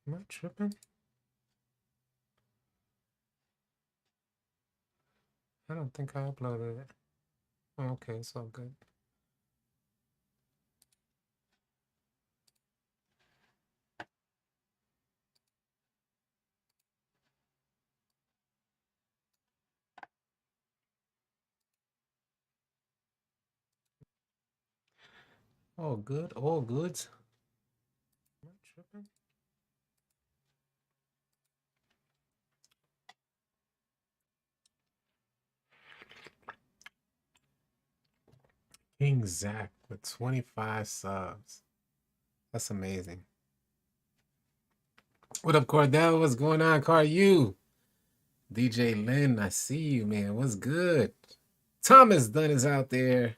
Am I tripping? I don't think I uploaded it. Oh, okay, it's all good. All good, all good. Am I tripping? King Zach with 25 subs. That's amazing. What up, Cordell? What's going on, Car? DJ Lynn, I see you, man. What's good? Thomas Dunn is out there.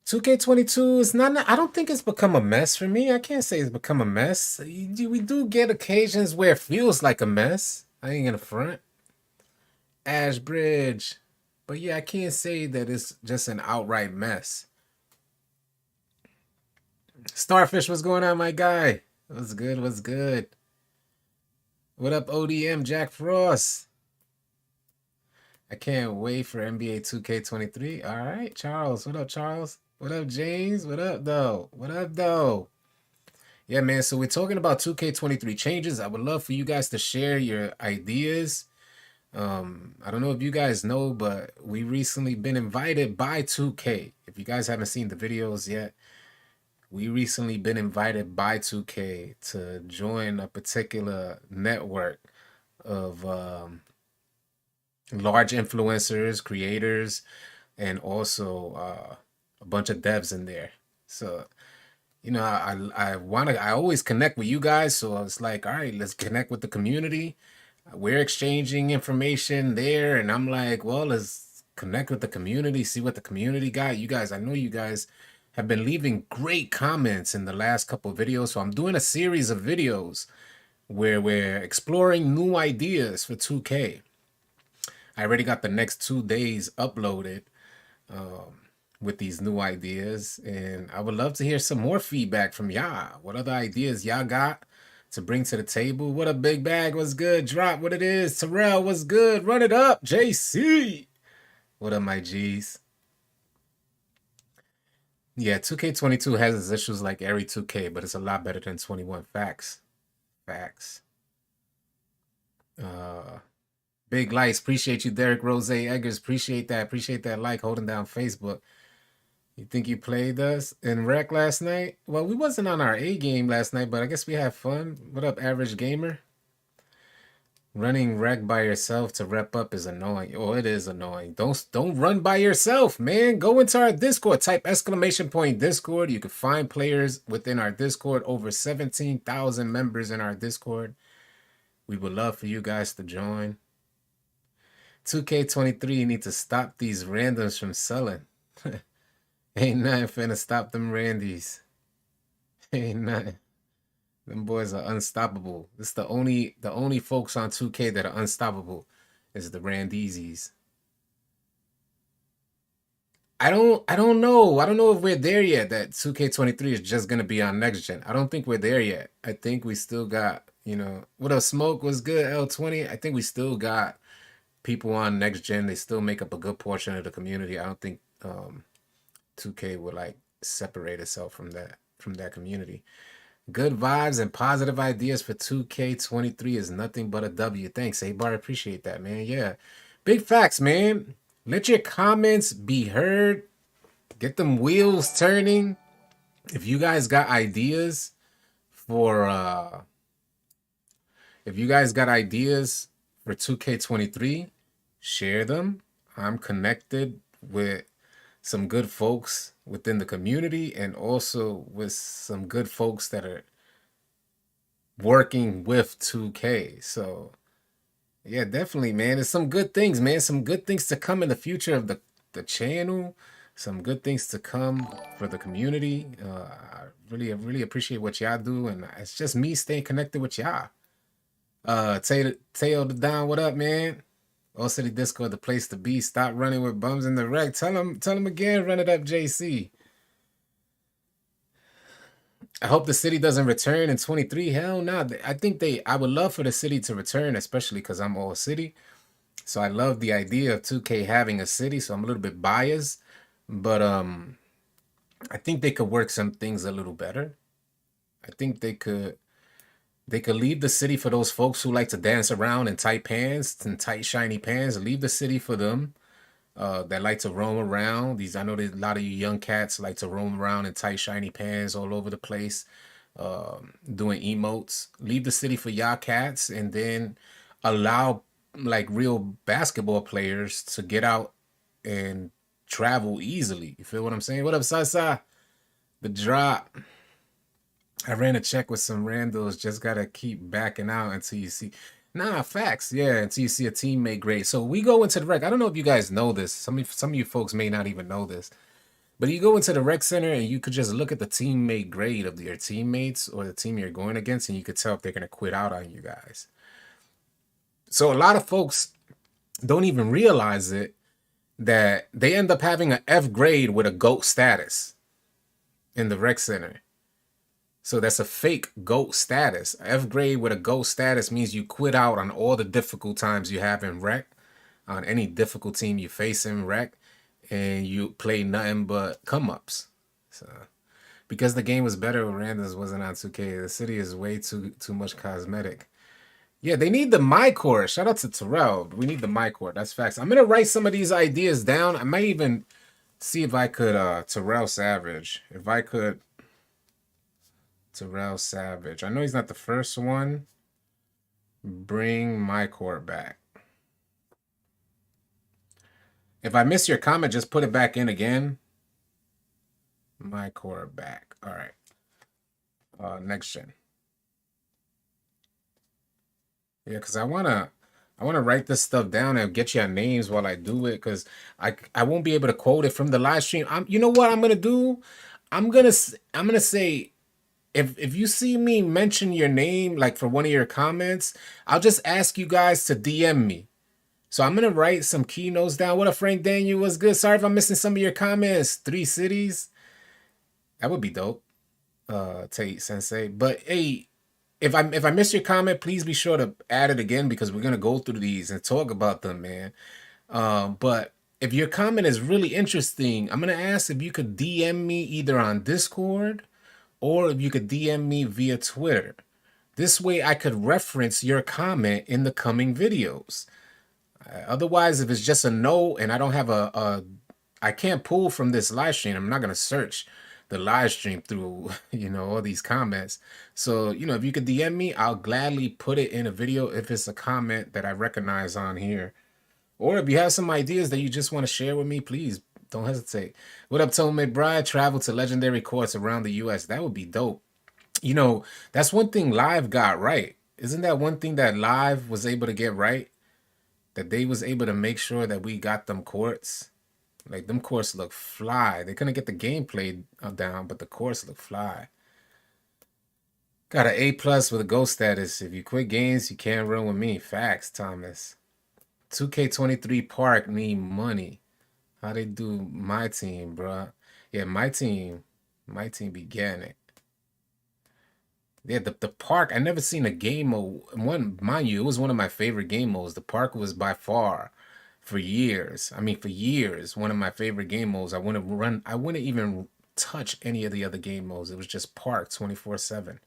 2K22 is not, I don't think it's become a mess for me. I can't say it's become a mess. We do get occasions where it feels like a mess. I ain't gonna front. Ashbridge. But yeah, I can't say that it's just an outright mess. Starfish, what's going on, my guy? What's good? What's good? What up, ODM Jack Frost? I can't wait for NBA 2K23. All right, Charles. What up, Charles? What up, James? What up, though? What up, though? Yeah, man. So we're talking about 2K23 changes. I would love for you guys to share your ideas. I don't know if you guys know, but we recently been invited by 2K. If you guys haven't seen the videos yet, we recently been invited by 2K to join a particular network of large influencers, creators, and also a bunch of devs in there. So, you know, I always connect with you guys. So I was like, all right, let's connect with the community. We're exchanging information there, and I'm like, well, let's connect with the community, see what the community got. You guys, I know you guys have been leaving great comments in the last couple of videos. So I'm doing a series of videos where we're exploring new ideas for 2K. I already got the next 2 days uploaded with these new ideas, and I would love to hear some more feedback from y'all. What other ideas y'all got to bring to the table? What a big bag. What's good? Drop what it is. Terrell, what's good? Run it up. JC. What up, my G's? Yeah, 2K22 has its issues like every 2K, but it's a lot better than 21. Facts. Facts. Big likes. Appreciate you, Derek Rose Eggers. Appreciate that. Appreciate that like holding down Facebook. You think you played us in rec last night? Well, we wasn't on our A game last night, but I guess we had fun. What up, average gamer? Running rec by yourself to rep up is annoying. Oh, it is annoying. Don't run by yourself, man. Go into our Discord. Type !Discord. You can find players within our Discord. Over 17,000 members in our Discord. We would love for you guys to join. 2K23 need to stop these randoms from selling. Ain't nothing finna stop them Randys. Ain't nothing. Them boys are unstoppable. It's the only folks on 2K that are unstoppable is the Randeezys. I don't know. I don't know if we're there yet that 2K23 is just gonna be on next gen. I don't think we're there yet. I think we still got, what up, Smoke was good, L20. I think we still got people on next gen. They still make up a good portion of the community. I don't think 2K would like separate itself from that community. Good vibes and positive ideas for 2K23 is nothing but a W. Thanks, A-Bar. Appreciate that, man. Yeah. Big facts, man. Let your comments be heard. Get them wheels turning. If you guys got ideas for 2K23, share them. I'm connected with some good folks within the community and also with some good folks that are working with 2K. So yeah, definitely, man. There's some good things, man. Some good things to come in the future of the channel. Some good things to come for the community. I really appreciate what y'all do, and it's just me staying connected with y'all. Tail the Down, what up, man? All City Discord, the place to be. Stop running with bums in the wreck. Tell them again, run it up, JC. I hope the city doesn't return in 23. Hell no. I think I would love for the city to return, especially because I'm all city. So I love the idea of 2K having a city. So I'm a little bit biased, but I think they could work some things a little better. I think they could leave the city for those folks who like to dance around in tight pants and tight shiny pants. Leave the city for them that like to roam around. I know there's a lot of you young cats like to roam around in tight shiny pants all over the place, doing emotes. Leave the city for y'all cats, and then allow like real basketball players to get out and travel easily. You feel what I'm saying? What up, Sasa? The drop. I ran a check with some randos. Just gotta keep backing out until you see. Nah, facts. Yeah, until you see a teammate grade. So we go into the rec. I don't know if you guys know this. Some of you folks may not even know this. But you go into the rec center and you could just look at the teammate grade of your teammates or the team you're going against, and you could tell if they're gonna quit out on you guys. So a lot of folks don't even realize it, that they end up having an F grade with a GOAT status in the rec center. So that's a fake GOAT status. F grade with a GOAT status means you quit out on all the difficult times you have in rec, on any difficult team you face in rec, and you play nothing but come ups. So because the game was better when randoms wasn't on 2K, the city is way too much cosmetic. Yeah, they need the my court. Shout out to Terrell. We need the my court. That's facts. I'm gonna write some of these ideas down. I might even see if I could Terrell Savage. If I could Terrell Savage. I know he's not the first one. Bring my court back. If I miss your comment, just put it back in again. My court back. All right. Next gen. Yeah, because I wanna write this stuff down and get your names while I do it, because I won't be able to quote it from the live stream. You know what I'm gonna do? I'm gonna say, if you see me mention your name like for one of your comments, I'll just ask you guys to DM me. So I'm gonna write some keynotes down. What up, Frank Daniel? What's good? Sorry if I'm missing some of your comments. 3 cities. That would be dope. Tate Sensei. But hey, if I miss your comment, please be sure to add it again, because we're gonna go through these and talk about them, man. But if your comment is really interesting, I'm gonna ask if you could DM me either on Discord or if you could DM me via Twitter. This way I could reference your comment in the coming videos. Otherwise, if it's just a no and I don't have I can't pull from this live stream. I'm not gonna search the live stream through, all these comments. So, if you could DM me, I'll gladly put it in a video if it's a comment that I recognize on here. Or if you have some ideas that you just want to share with me, please don't hesitate. What up, Tony McBride? Travel to legendary courts around the US. That would be dope. That's one thing Live got right. Isn't that one thing that Live was able to get right? That they was able to make sure that we got them courts. Like, them courts look fly. They couldn't get the gameplay down, but the courts look fly. Got an A+ with a GOAT status. If you quit games, you can't run with me. Facts, Thomas. 2K23 Park need money. How they do my team, bruh? Yeah, my team be getting it. Yeah, the park, I never seen a game mode. Mind you, it was one of my favorite game modes. The park was by far, for years, one of my favorite game modes. I wouldn't even touch any of the other game modes. It was just park 24/7,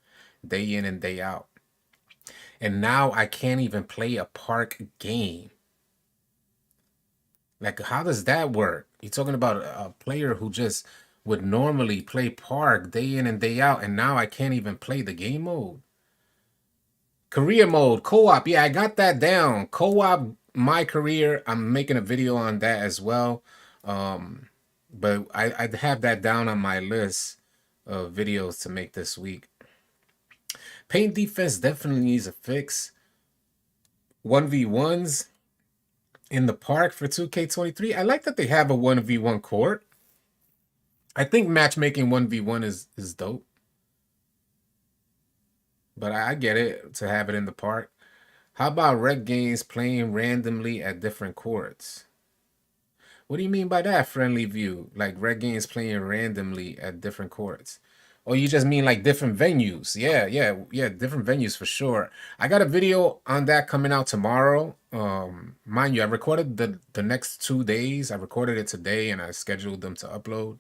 day in and day out. And now I can't even play a park game. Like, how does that work? You're talking about a player who just would normally play park day in and day out, and now I can't even play the game mode. Career mode, co-op. Yeah, I got that down. Co-op, my career. I'm making a video on that as well. But I have that down on my list of videos to make this week. Paint defense definitely needs a fix. 1v1s in the park for 2K23. I like that they have a 1v1 court. I think matchmaking 1v1 is dope. But I get it to have it in the park. How about rec games playing randomly at different courts? What do you mean by that, Friendly View? Like rec games playing randomly at different courts? Or you just mean like different venues? Yeah, different venues for sure. I got a video on that coming out tomorrow. Mind you, I recorded the next 2 days. I recorded it today and I scheduled them to upload.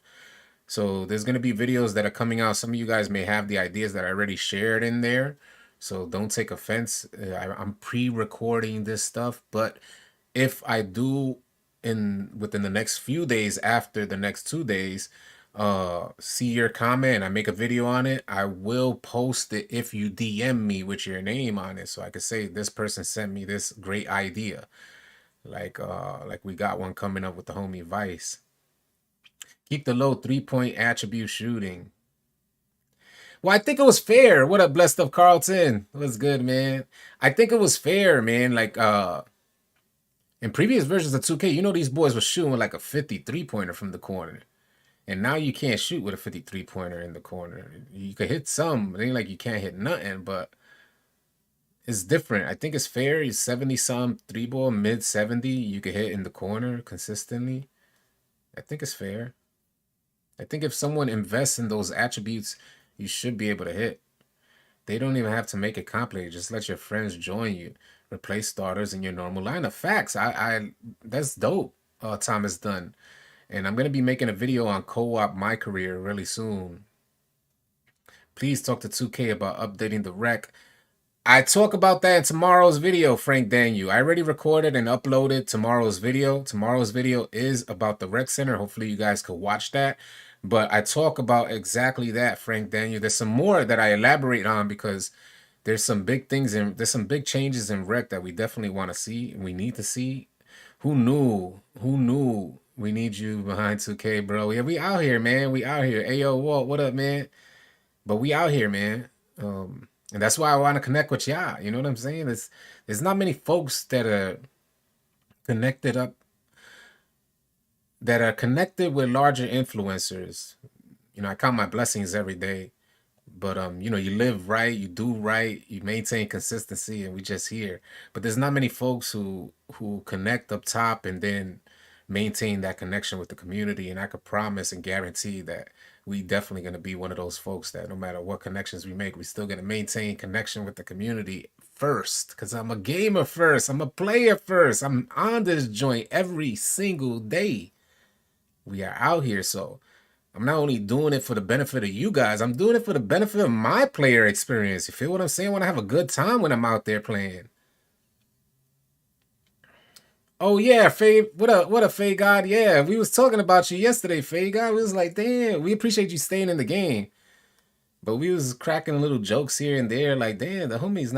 So there's gonna be videos that are coming out. Some of you guys may have the ideas that I already shared in there. So don't take offense. I'm pre-recording this stuff, but if I do within the next few days after the next 2 days, see your comment and I make a video on it, I will post it if you DM me with your name on it, so I could say this person sent me this great idea. Like we got one coming up with the homie Vice. Keep the low 3-point attribute shooting. Well, I think it was fair. What up, blessed up Carlton? What's good, man? I think it was fair, man. Like in previous versions of 2K, you know, these boys were shooting with like a 53-pointer from the corner. And now you can't shoot with a 53-pointer in the corner. You could hit some, but it ain't like you can't hit nothing, but it's different. I think it's fair. He's 70-some, 3-ball, mid-70. You could hit in the corner consistently. I think it's fair. I think if someone invests in those attributes, you should be able to hit. They don't even have to make it complicated. Just let your friends join you. Replace starters in your normal lineup. Facts. That's dope. Thomas Dunn. And I'm gonna be making a video on co-op my career really soon. Please talk to 2K about updating the rec. I talk about that in tomorrow's video, Frank Daniel. I already recorded and uploaded tomorrow's video. Tomorrow's video is about the rec center. Hopefully you guys could watch that. But I talk about exactly that, Frank Daniel. There's some more that I elaborate on because there's some big things and there's some big changes in rec that we definitely want to see and we need to see. Who knew? Who knew? We need you behind 2K, bro. Yeah, we out here, man. We out here. Ayo, Walt, what up, man? But we out here, man. And that's why I want to connect with y'all. You know what I'm saying? There's not many folks that are connected up, that are connected with larger influencers. You know, I count my blessings every day. But you know, you live right, you do right, you maintain consistency, and we just here. But there's not many folks who connect up top and then maintain that connection with the community. And I could promise and guarantee that we definitely gonna be one of those folks that no matter what connections we make, we still gonna maintain connection with the community first. Cause I'm a gamer first, I'm a player first. I'm on this joint every single day. We are out here, so I'm not only doing it for the benefit of you guys, I'm doing it for the benefit of my player experience. You feel what I'm saying? I want to have a good time when I'm out there playing. Oh yeah, Faye, what up, Faye God? Yeah, we was talking about you yesterday, Faye God. We was like, damn, we appreciate you staying in the game. But we was cracking little jokes here and there, like, damn, the homie's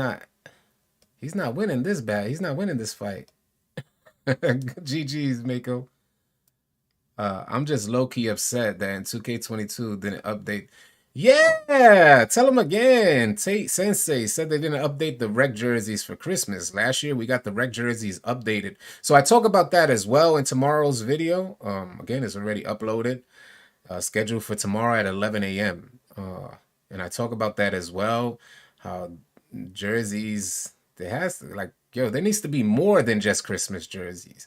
he's not winning this bad. He's not winning this fight. GG's, Mako. I'm just low-key upset that in 2K22 didn't update. Yeah, tell them again. Tate Sensei said they didn't update the rec jerseys for Christmas. Last year, we got the rec jerseys updated. So I talk about that as well in tomorrow's video. Again, it's already uploaded. Scheduled for tomorrow at 11 a.m. And I talk about that as well. How jerseys, there needs to be more than just Christmas jerseys.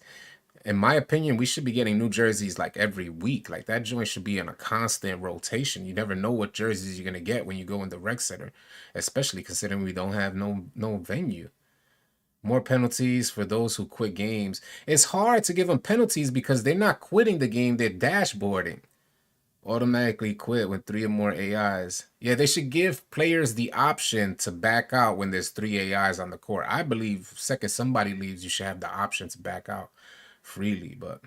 In my opinion, we should be getting new jerseys like every week. Like that joint should be in a constant rotation. You never know what jerseys you're gonna get when you go in the rec center, especially considering we don't have no venue. More penalties for those who quit games. It's hard to give them penalties because they're not quitting the game, they're dashboarding. Automatically quit when 3 or more AIs. Yeah, they should give players the option to back out when there's 3 AIs on the court. I believe second somebody leaves, you should have the option to back out freely. But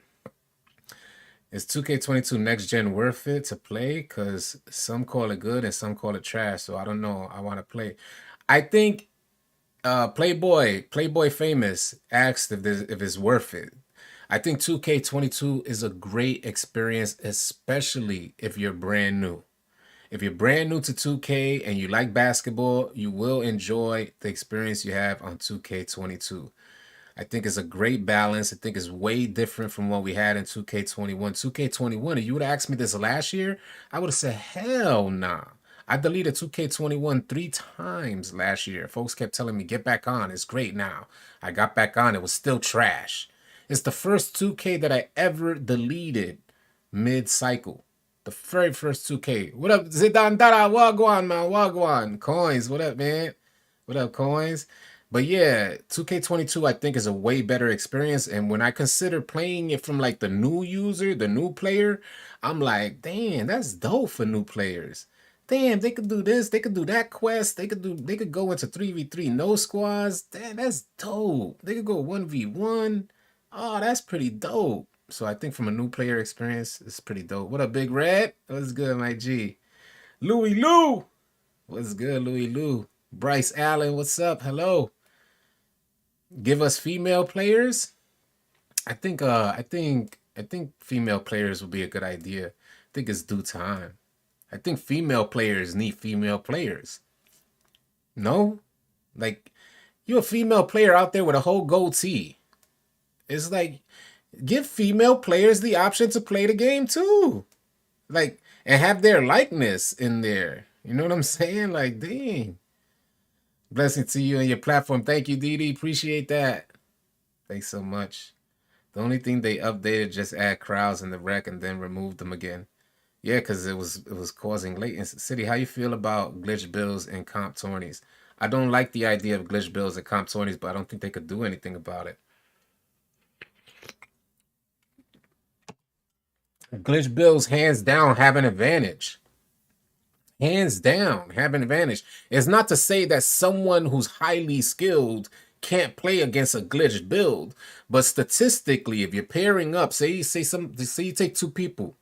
is 2K22 next gen worth it to play? Because some call it good and some call it trash. So I don't know. I want to play. I think Playboy Famous asked if it's worth it. I think 2K22 is a great experience, especially if you're brand new. If you're brand new to 2K and you like basketball, you will enjoy the experience you have on 2K22. I think it's a great balance. I think it's way different from what we had in 2K21. 2K21, if you would have asked me this last year, I would have said, hell nah. I deleted 2K21 3 times last year. Folks kept telling me, get back on. It's great now. I got back on. It was still trash. It's the first 2K that I ever deleted mid-cycle. The very first 2K. What up, Zidane Dada? Wagwan, man. Wagwan. Coins. What up, man? What up, Coins? But yeah, 2K22 I think is a way better experience. And when I consider playing it from like the new user, the new player, I'm like, damn, that's dope for new players. Damn, they could do this, they could do that quest, they could go into 3v3 no squads. Damn, that's dope. They could go 1v1. Oh, that's pretty dope. So I think from a new player experience, it's pretty dope. What up, Big Red? What's good, my G? Louis Lou. What's good, Louis Lou? Bryce Allen, what's up? Hello. Give us female players. I think female players would be a good idea. I think it's due time. I think female players need female players. No? Like, you're a female player out there with a whole goatee. It's like, give female players the option to play the game too. Like, and have their likeness in there. You know what I'm saying? Like, dang. Blessing to you and your platform. Thank you, Dee Dee. Appreciate that. Thanks so much. The only thing they updated just add crowds in the rec and then removed them again. Yeah, because it was causing latency. City, how you feel about glitch bills and comp tourneys? I don't like the idea of glitch bills and comp tourneys, but I don't think they could do anything about it. Glitch bills, hands down, have an advantage. Hands down, have an advantage. It's not to say that someone who's highly skilled can't play against a glitched build, but statistically, if you're pairing up, say you take two people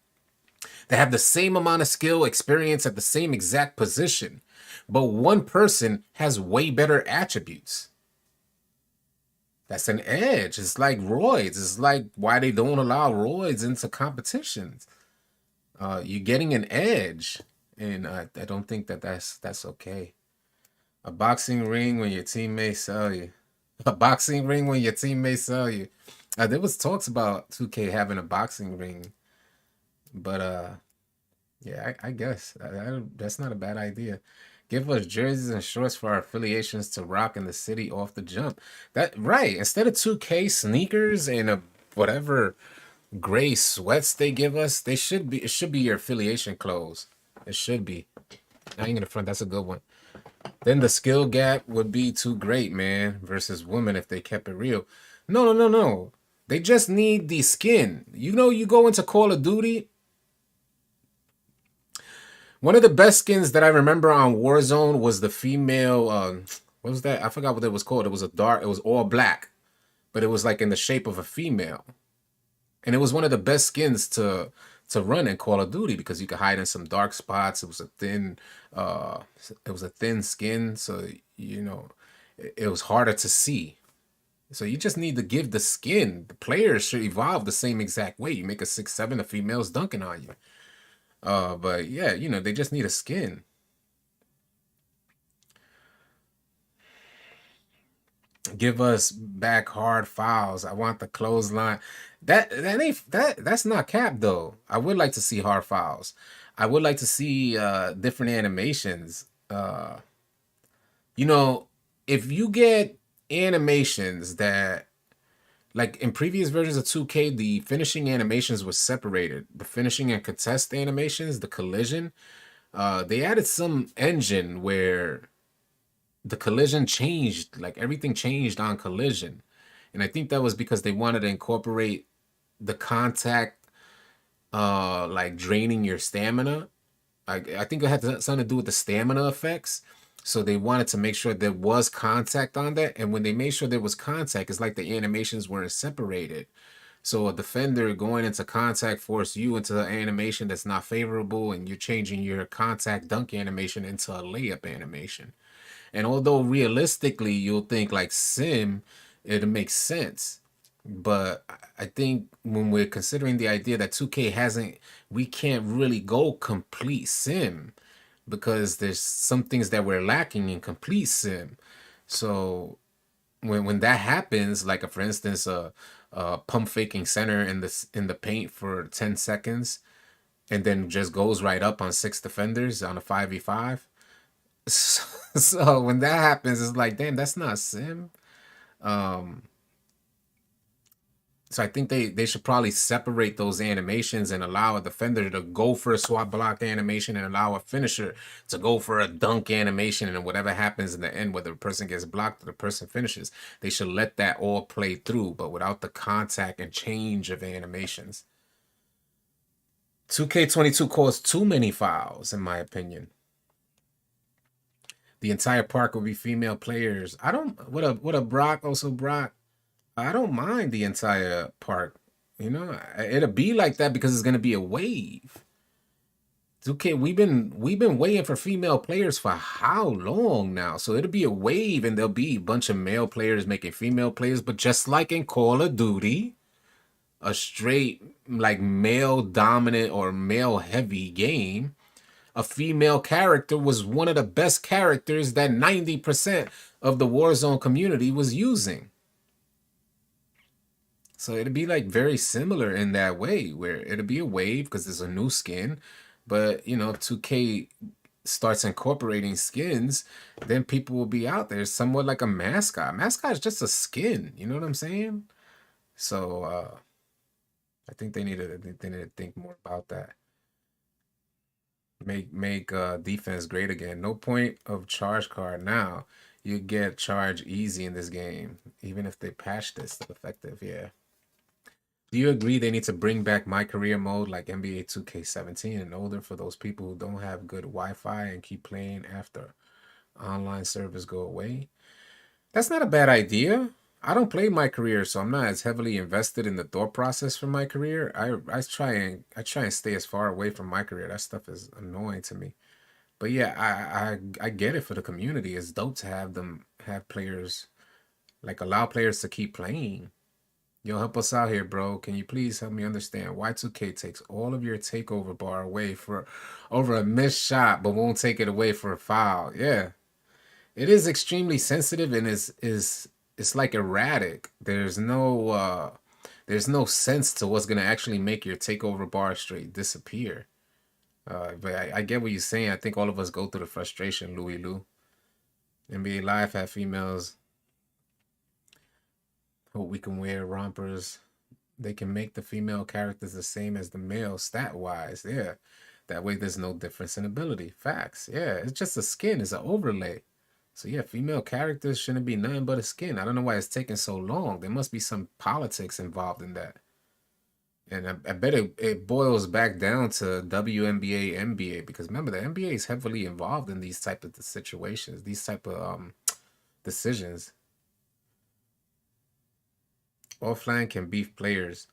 that have the same amount of skill, experience at the same exact position, but one person has way better attributes. That's an edge. It's like roids. It's like why they don't allow roids into competitions. You're getting an edge, and I don't think that's okay. A boxing ring when your teammates sell you. A boxing ring when your teammates sell you. There was talks about 2K having a boxing ring, but yeah, I guess that's not a bad idea. Give us jerseys and shorts for our affiliations to rock in the city off the jump. That right. Instead of 2K sneakers and a whatever gray sweats they give us, it should be your affiliation clothes. It should be. I ain't gonna front. That's a good one. Then the skill gap would be too great, man, versus women if they kept it real. No. They just need the skin. You know, you go into Call of Duty. One of the best skins that I remember on Warzone was the female. What was that? I forgot what it was called. It was it was all black, but it was like in the shape of a female, and it was one of the best skins to run in Call of Duty because you could hide in some dark spots. It was a thin skin, so you know it was harder to see. So you just need to give the skin. The players should evolve the same exact way. You make a 6-7, the female's dunking on you. But yeah, you know, they just need a skin. Give us back hard fouls. I want the clothesline. That's not cap though. I would like to see hard fouls. I would like to see different animations. You know, if you get animations that like in previous versions of 2K, the finishing animations were separated. The finishing and contest animations, the collision, they added some engine where the collision changed, like everything changed on collision. And I think that was because they wanted to incorporate the contact, like draining your stamina. I think it had something to do with the stamina effects. So they wanted to make sure there was contact on that. And when they made sure there was contact, it's like the animations weren't separated. So a defender going into contact force you into an animation that's not favorable, and you're changing your contact dunk animation into a layup animation. And although realistically you'll think like sim, it makes sense. But I think when we're considering the idea that 2K we can't really go complete sim because there's some things that we're lacking in complete sim. So when that happens, like for instance, a pump faking center in the paint for 10 seconds and then just goes right up on 6 defenders on a 5v5. So when that happens, it's like, damn, that's not sim. So I think they should probably separate those animations and allow a defender to go for a swap block animation and allow a finisher to go for a dunk animation, and whatever happens in the end, whether the person gets blocked or the person finishes, they should let that all play through, but without the contact and change of animations. 2K22 caused too many fouls, in my opinion. The entire park will be female players. I don't. What a Brock, also Brock. I don't mind the entire park. You know, it'll be like that because it's gonna be a wave. It's okay, we've been waiting for female players for how long now? So it'll be a wave, and there'll be a bunch of male players making female players. But just like in Call of Duty, a straight like male dominant or male heavy game, a female character was one of the best characters that 90% of the Warzone community was using. So it'd be like very similar in that way, where it'll be a wave because it's a new skin, but you know, if 2K starts incorporating skins, then people will be out there somewhat like a mascot. Mascot is just a skin, you know what I'm saying? So I think they need to think more about that. Make defense great again. No point of charge card now. You get charge easy in this game, even if they patch this effective. Yeah. Do you agree they need to bring back my career mode like NBA 2K17 and older for those people who don't have good Wi-Fi and keep playing after online servers go away? That's not a bad idea. I don't play my career, so I'm not as heavily invested in the thought process for my career. I try and stay as far away from my career. That stuff is annoying to me. But yeah, I get it for the community. It's dope to have players, like allow players to keep playing. Yo, help us out here, bro. Can you please help me understand why 2K takes all of your takeover bar away for over a missed shot, but won't take it away for a foul? Yeah, it is extremely sensitive and is it's like erratic. There's no sense to what's gonna actually make your takeover bar straight disappear. But I get what you're saying. I think all of us go through the frustration, Louis Lou. NBA Live have females. Hope we can wear rompers. They can make the female characters the same as the male stat wise. Yeah. That way there's no difference in ability. Facts. Yeah. It's just a skin, it's an overlay. So yeah, female characters shouldn't be nothing but a skin. I don't know why it's taking so long. There must be some politics involved in that. And I bet it boils back down to WNBA, NBA, because remember the NBA is heavily involved in these type of situations, these type of decisions. Offline can beef players.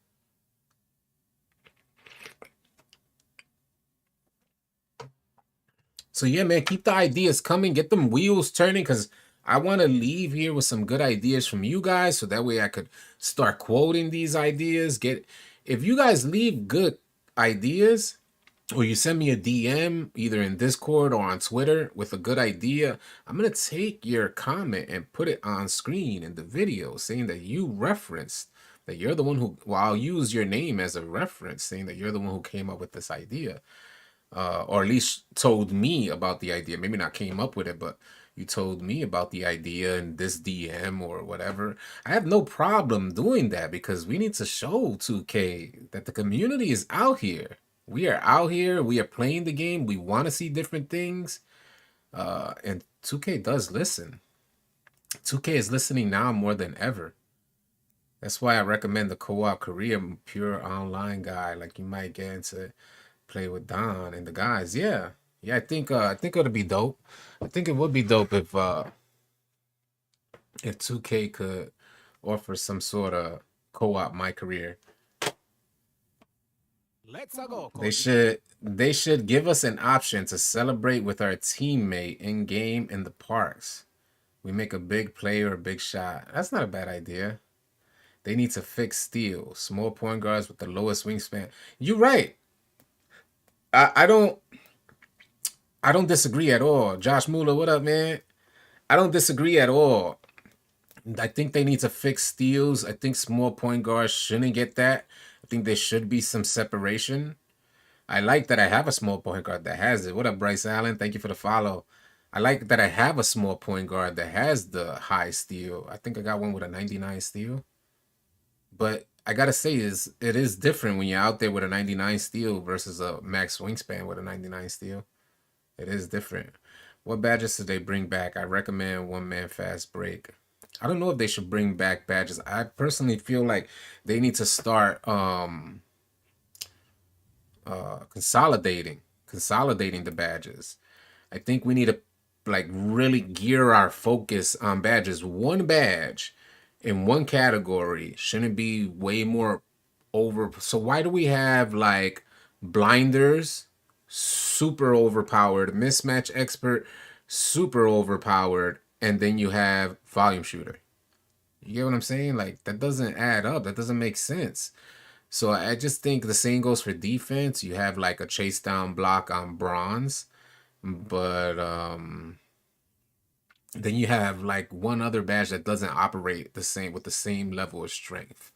So yeah, man, keep the ideas coming. Get them wheels turning, because I want to leave here with some good ideas from you guys, so that way I could start quoting these ideas. If you guys leave good ideas, or you send me a DM either in Discord or on Twitter with a good idea, I'm gonna take your comment and put it on screen in the video, saying that you referenced, that you're the one who, well, I'll use your name as a reference, saying that you're the one who came up with this idea, or at least told me about the idea. Maybe not came up with it, but you told me about the idea in this DM or whatever. I have no problem doing that, because we need to show 2K that the community is out here. We are out here. We are playing the game. We want to see different things. And 2K does listen. 2K is listening now more than ever. That's why I recommend the co-op Korea pure online guy. Like, you might get into play with Don and the guys. Yeah. Yeah, I think it'll be dope. I think it would be dope if 2K could offer some sort of co-op my career. Let's go. They should give us an option to celebrate with our teammate in game in the parks. We make a big play or a big shot. That's not a bad idea. They need to fix steals. Small point guards with the lowest wingspan. You're right. I don't disagree at all. Josh Mueller, what up, man? I don't disagree at all. I think they need to fix steals. I think small point guards shouldn't get that. I think there should be some separation. I like that I have a small point guard that has it. What up, Bryce Allen? Thank you for the follow. I like that I have a small point guard that has the high steal. I think I got one with a 99 steal. But I gotta say is it is different when you're out there with a 99 steel versus a max wingspan with a 99 steel. It is different. What badges should they bring back? I recommend one man fast break. I don't know if they should bring back badges. I personally feel like they need to start consolidating the badges. I think we need to like really gear our focus on badges. One badge in one category shouldn't be way more over. So why do we have like blinders, super overpowered, mismatch expert, super overpowered, and then you have volume shooter? You get what I'm saying? Like that doesn't add up. That doesn't make sense. So I just think the same goes for defense. You have like a chase down block on bronze, but then you have like one other badge that doesn't operate the same with the same level of strength.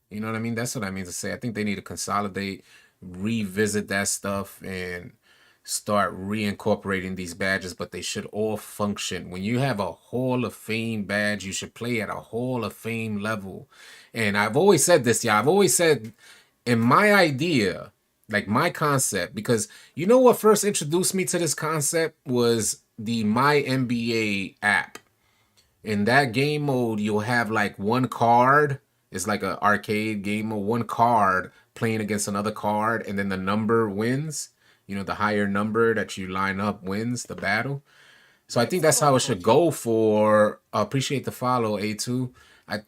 You know what I mean? That's what I mean to say. I think they need to consolidate, revisit that stuff, and start reincorporating these badges, but they should all function. When you have a Hall of Fame badge, you should play at a Hall of Fame level. And I've always said this, yeah. I've always said in my idea, like my concept, because you know what first introduced me to this concept was the My NBA app. In that game mode, you'll have like one card. It's like an arcade game mode. One card playing against another card, and then the number wins. You know, the higher number that you line up wins the battle. So I think that's how it should go for. Appreciate the follow, A2. I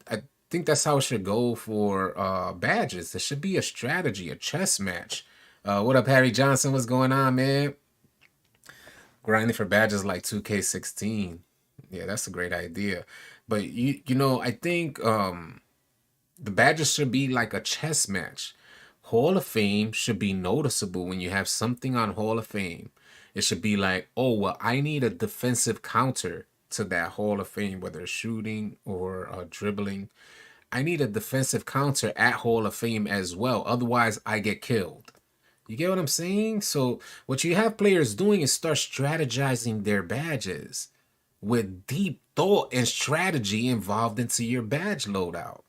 think that's how it should go for badges. There should be a strategy, a chess match. What up, Harry Johnson? What's going on, man? Grinding for badges like 2K16. Yeah, that's a great idea. But you know, I think the badges should be like a chess match. Hall of Fame should be noticeable when you have something on Hall of Fame. It should be like, oh, well, I need a defensive counter to that Hall of Fame, whether it's shooting or dribbling. I need a defensive counter at Hall of Fame as well. Otherwise, I get killed. You get what I'm saying? So what you have players doing is start strategizing their badges with deep thought and strategy involved into your badge loadout.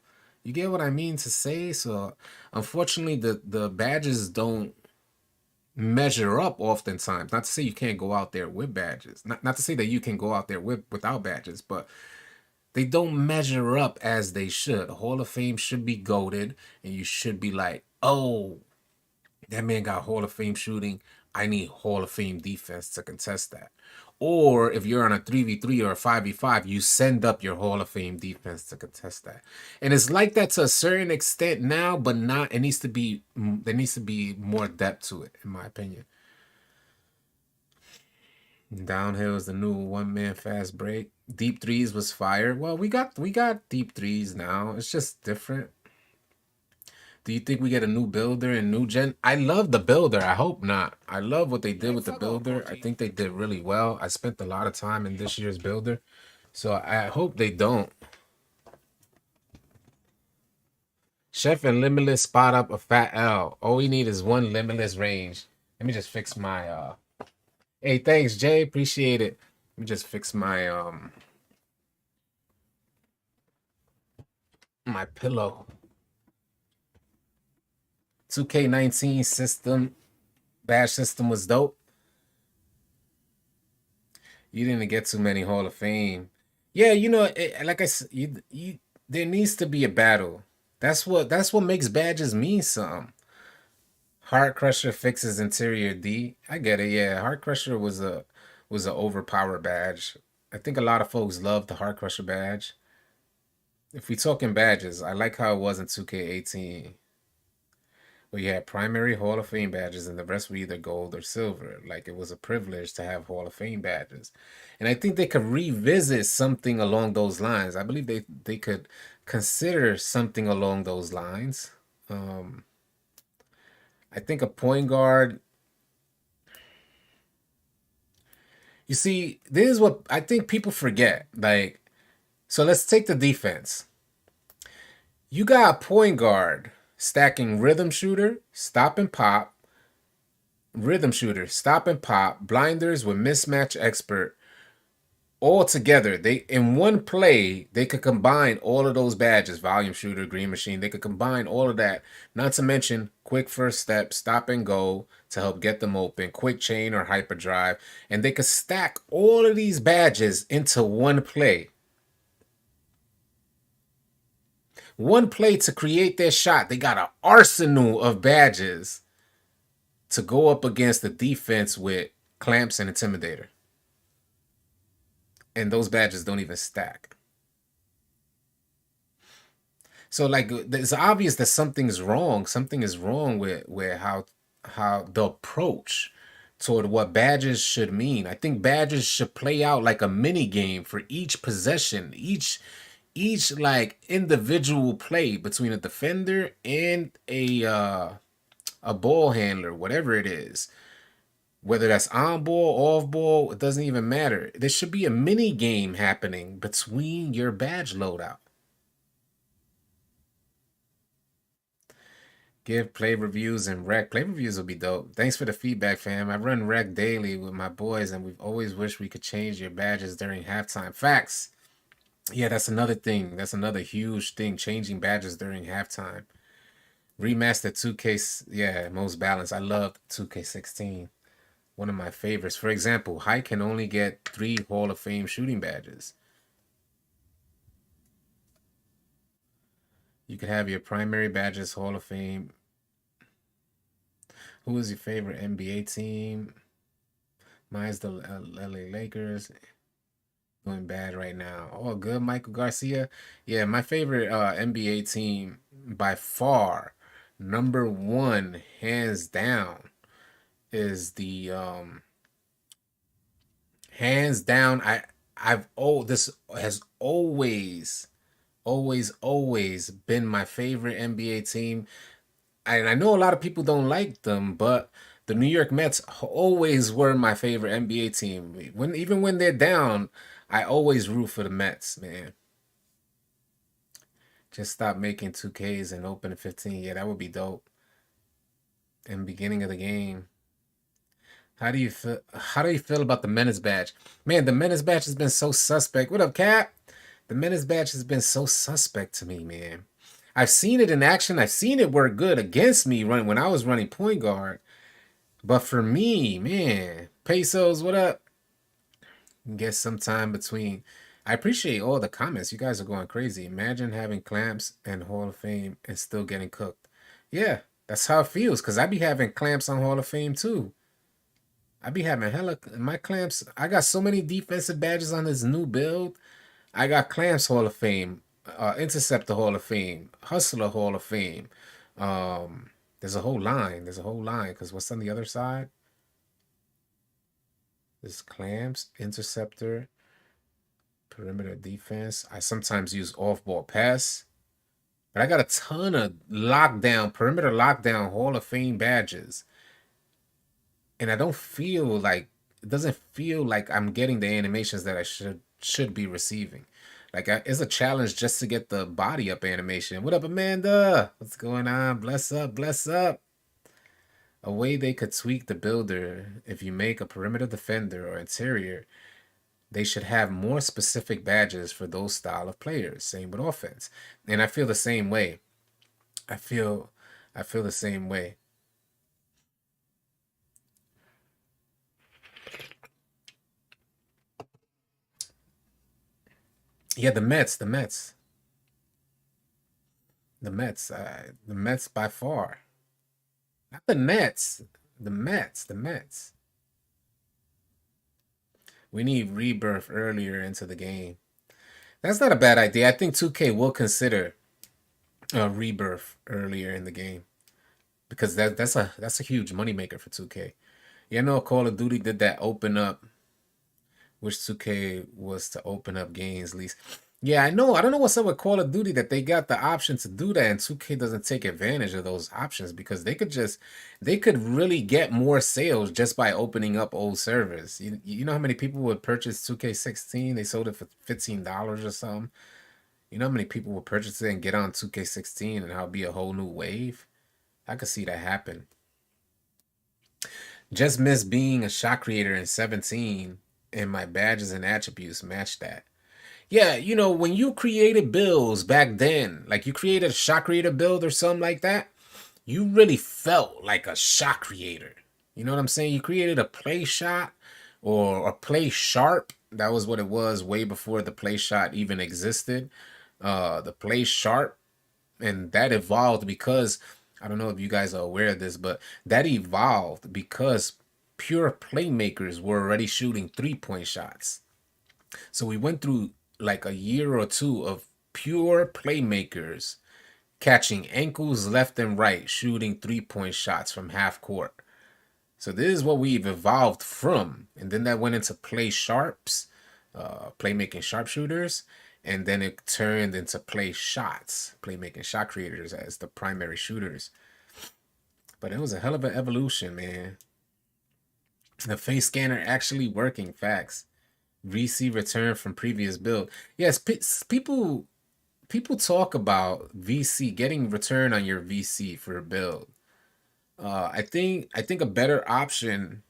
You get what I mean to say? So unfortunately the badges don't measure up oftentimes. Not to say you can't go out there with badges. Not to say that you can go out there without badges, but they don't measure up as they should. Hall of Fame should be goated, and you should be like, oh, that man got Hall of Fame shooting. I need Hall of Fame defense to contest that. Or if you're on a 3v3 or a 5v5, you send up your Hall of Fame defense to contest that. And it's like that to a certain extent now, but not. It needs to be. There needs to be more depth to it, in my opinion. Downhill is the new one man fast break. Deep threes was fire. Well, we got deep threes now. It's just different. Do you think we get a new builder and new gen? I love the builder. I hope not. I love what they did with the builder. I think they did really well. I spent a lot of time in this year's builder. So I hope they don't. Chef and Limitless spot up a fat L. All we need is one Limitless range. Let me just fix my Hey, thanks, Jay. Appreciate it. Let me just fix my my pillow. 2K19 system, badge system was dope. You didn't get too many Hall of Fame. Yeah, you know, like I said, there needs to be a battle. That's what makes badges mean something. Heart Crusher fixes interior D. I get it. Yeah, Heart Crusher was a overpowered badge. I think a lot of folks love the Heart Crusher badge. If we talking badges, I like how it was in 2K18. Where you had primary Hall of Fame badges and the rest were either gold or silver. Like it was a privilege to have Hall of Fame badges. And I think they could revisit something along those lines. I believe they could consider something along those lines. I think a point guard. You see, this is what I think people forget. Like, so let's take the defense. You got a point guard stacking rhythm shooter, stop and pop, rhythm shooter, stop and pop, blinders with mismatch expert, all together. They in one play, they could combine all of those badges, volume shooter, green machine. They could combine all of that. Not to mention quick first step, stop and go to help get them open, quick chain or hyperdrive, and they could stack all of these badges into one play. One play to create their shot. They got an arsenal of badges to go up against the defense with clamps and intimidator. And those badges don't even stack. So like it's obvious that something's wrong. Something is wrong with how the approach toward what badges should mean. I think badges should play out like a mini game for each possession, each like individual play between a defender and a ball handler, whatever it is. Whether that's on ball, off ball, it doesn't even matter. There should be a mini game happening between your badge loadout. Give play reviews and rec. Play reviews will be dope. Thanks for the feedback, fam. I run rec daily with my boys, and we've always wished we could change your badges during halftime. Facts. Yeah, that's another thing. That's another huge thing. Changing badges during halftime. Remastered 2K. Yeah, most balanced. I love 2K16. One of my favorites. For example, High can only get 3 Hall of Fame shooting badges. You could have your primary badges, Hall of Fame. Who is your favorite NBA team? Mine's the LA Lakers. Doing bad right now. Oh, good, Michael Garcia. Yeah, my favorite NBA team by far, number one, hands down, is the hands down. This has always been my favorite NBA team. And I know a lot of people don't like them, but the New York Mets always were my favorite NBA team. Even when they're down, I always root for the Mets, man. Just stop making 2Ks and open at 15. Yeah, that would be dope. In the beginning of the game. How do you feel about the Menace badge? Man, the Menace badge has been so suspect. What up, Cap? The Menace badge has been so suspect to me, man. I've seen it in action. I've seen it work good against me when I was running point guard. But for me, man, Pesos, what up? Guess sometime between. I appreciate all the comments. You guys are going crazy. Imagine having clamps and Hall of Fame and still getting cooked. Yeah, that's how it feels. Because I be having clamps on Hall of Fame too. I be having hella my clamps. I got so many defensive badges on this new build. I got clamps Hall of Fame, Interceptor Hall of Fame, Hustler Hall of Fame. There's a whole line. Because what's on the other side? There's clamps, interceptor, perimeter defense. I sometimes use off-ball pass. But I got a ton of perimeter lockdown Hall of Fame badges. And I don't feel like, it doesn't feel like I'm getting the animations that I should be receiving. Like, it's a challenge just to get the body up animation. What up, Amanda? What's going on? Bless up, bless up. A way they could tweak the builder, if you make a perimeter defender or interior, they should have more specific badges for those style of players. Same with offense. And I feel the same way. I feel the same way. Yeah, the Mets by far. Not the Nets. The Mets. We need rebirth earlier into the game. That's not a bad idea. I think 2K will consider a rebirth earlier in the game. Because that's a huge moneymaker for 2K. You know, Call of Duty did that open up, which 2K was to open up games least. Yeah, I know. I don't know what's up with Call of Duty that they got the option to do that, and 2K doesn't take advantage of those options because they could really get more sales just by opening up old servers. You know how many people would purchase 2K16? They sold it for $15 or something. You know how many people would purchase it and get on 2K16 and how it'd be a whole new wave? I could see that happen. Just miss being a shot creator in 17 and my badges and attributes match that. Yeah, you know, when you created builds back then, like you created a shot creator build or something like that, you really felt like a shot creator. You know what I'm saying? You created a play shot or a play sharp. That was what it was way before the play shot even existed. The play sharp, and that evolved because I don't know if you guys are aware of this, but that evolved because pure playmakers were already shooting 3-point shots. So we went through like a year or two of pure playmakers catching ankles left and right, shooting 3-point shots from half court. So this is what we've evolved from. And then that went into play sharps, playmaking sharpshooters. And then it turned into play shots, playmaking shot creators as the primary shooters. But it was a hell of an evolution, man. The face scanner actually working, facts. VC return from previous build. Yes, people talk about VC getting return on your VC for a build. I think a better option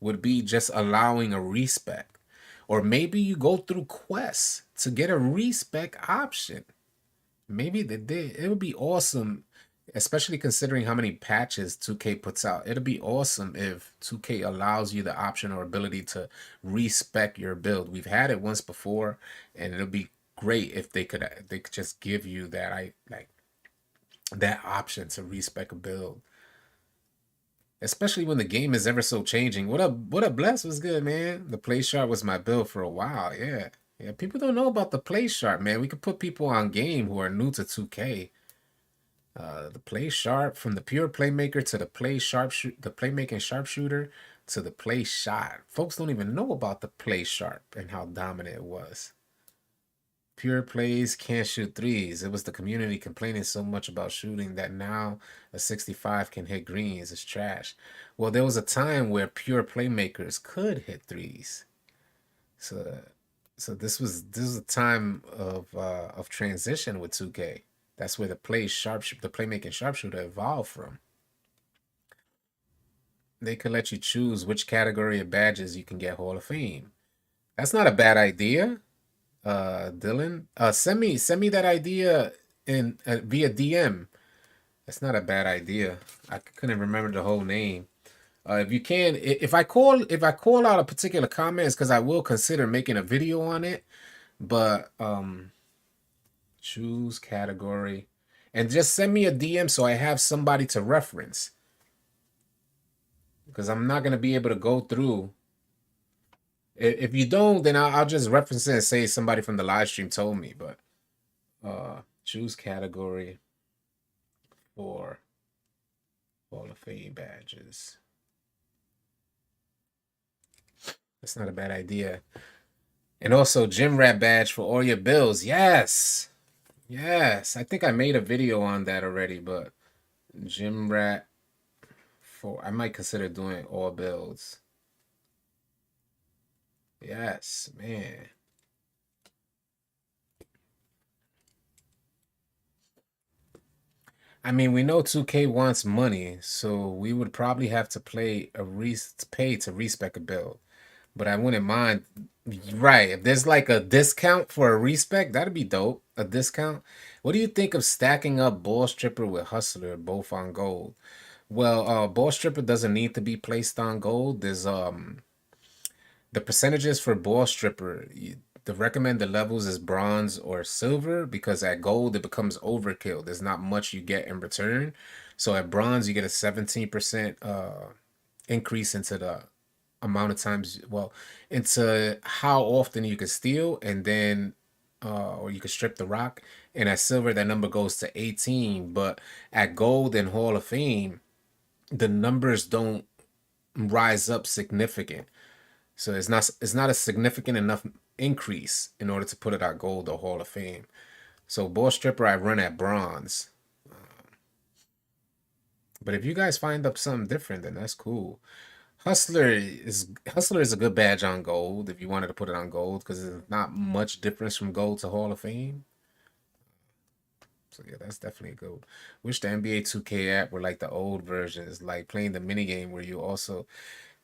would be just allowing a respec, or maybe you go through quests to get a respec option. Maybe it would be awesome, especially considering how many patches 2K puts out. It'd be awesome if 2K allows you the option or ability to respec your build. We've had it once before, and it'll be great if they could just give you that that option to respec a build. Especially when the game is ever so changing. What up, Bless? Was good, man? The play sharp was my build for a while. Yeah. Yeah, people don't know about the play sharp, man. We could put people on game who are new to 2K. The play sharp, from the pure playmaker to the playmaking sharpshooter to the play shot. Folks don't even know about the play sharp and how dominant it was. Pure plays can't shoot threes. It was the community complaining so much about shooting that now a 65 can hit greens. It's trash. Well, there was a time where pure playmakers could hit threes. So this was a time of transition with 2K. That's where the playmaking sharpshooter evolved from. They could let you choose which category of badges you can get Hall of Fame. That's not a bad idea. Dylan, send me that idea in via DM. That's not a bad idea. I couldn't remember the whole name. If you can, if I call out a particular comment, it's because I will consider making a video on it. But choose category, and just send me a DM so I have somebody to reference. Because I'm not gonna be able to go through. If you don't, then I'll just reference it and say somebody from the live stream told me. But choose category for Hall of Fame badges. That's not a bad idea. And also gym rat badge for all your bills. Yes. Yes. I think I made a video on that already, but gym rat for, I might consider doing all builds. Yes, man. I mean, we know 2K wants money, so we would probably have to pay to respec a build. But I wouldn't mind. Right, if there's like a discount for a respec, that'd be dope. A discount. What do you think of stacking up Ball Stripper with Hustler both on gold? Well, Ball Stripper doesn't need to be placed on gold. There's the percentages for Ball Stripper. The recommended levels is bronze or silver, because at gold it becomes overkill. There's not much you get in return. So at bronze you get a 17% increase into the amount of times, well, into how often you can steal, and then or you can strip the rock. And at silver that number goes to 18. But at gold and Hall of Fame, the numbers don't rise up significant. So it's not a significant enough increase in order to put it at gold or Hall of Fame. So Ball Stripper I run at bronze. But if you guys find up something different, then that's cool. Hustler is a good badge on gold if you wanted to put it on gold, because there's not much difference from gold to Hall of Fame. So yeah, that's definitely good. Wish the NBA 2K app were like the old versions, like playing the mini game where you also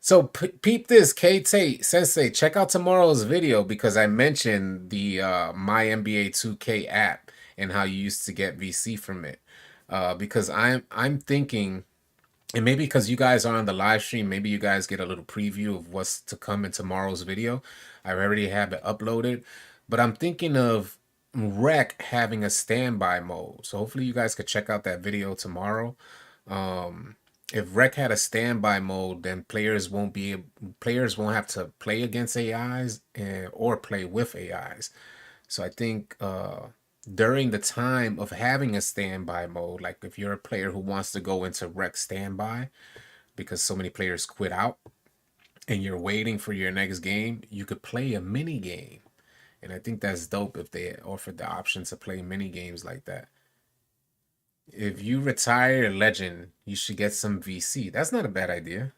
So peep this, K-Tate Sensei. Check out tomorrow's video because I mentioned the My NBA 2K app and how you used to get VC from it. Because I'm thinking, and maybe because you guys are on the live stream, maybe you guys get a little preview of what's to come in tomorrow's video. I already have it uploaded, but I'm thinking of Rec having a standby mode. So hopefully you guys could check out that video tomorrow. Um, if Rec had a standby mode, then players won't have to play against AIs or play with AIs. So I think during the time of having a standby mode, like if you're a player who wants to go into Rec standby because so many players quit out and you're waiting for your next game, you could play a mini game. And I think that's dope if they offered the option to play mini games like that. If you retire a legend, you should get some VC. That's not a bad idea.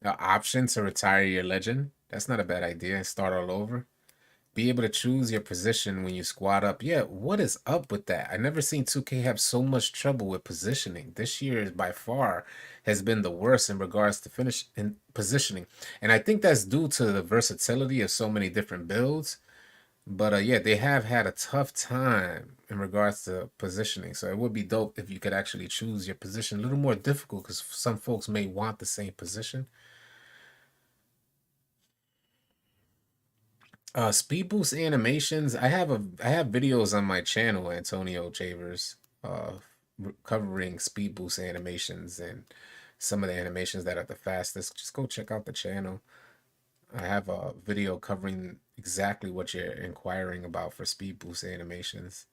An option to retire your legend. That's not a bad idea and start all over. Be able to choose your position when you squad up. Yeah, what is up with that? I never seen 2K have so much trouble with positioning. This year by far has been the worst in regards to finish in positioning. And I think that's due to the versatility of so many different builds. But yeah, they have had a tough time in regards to positioning. So it would be dope if you could actually choose your position. A little more difficult because some folks may want the same position. Speed boost animations. I have videos on my channel, Antonio Javers, covering speed boost animations and some of the animations that are the fastest. Just go check out the channel. I have a video covering exactly what you're inquiring about for speed boost animations.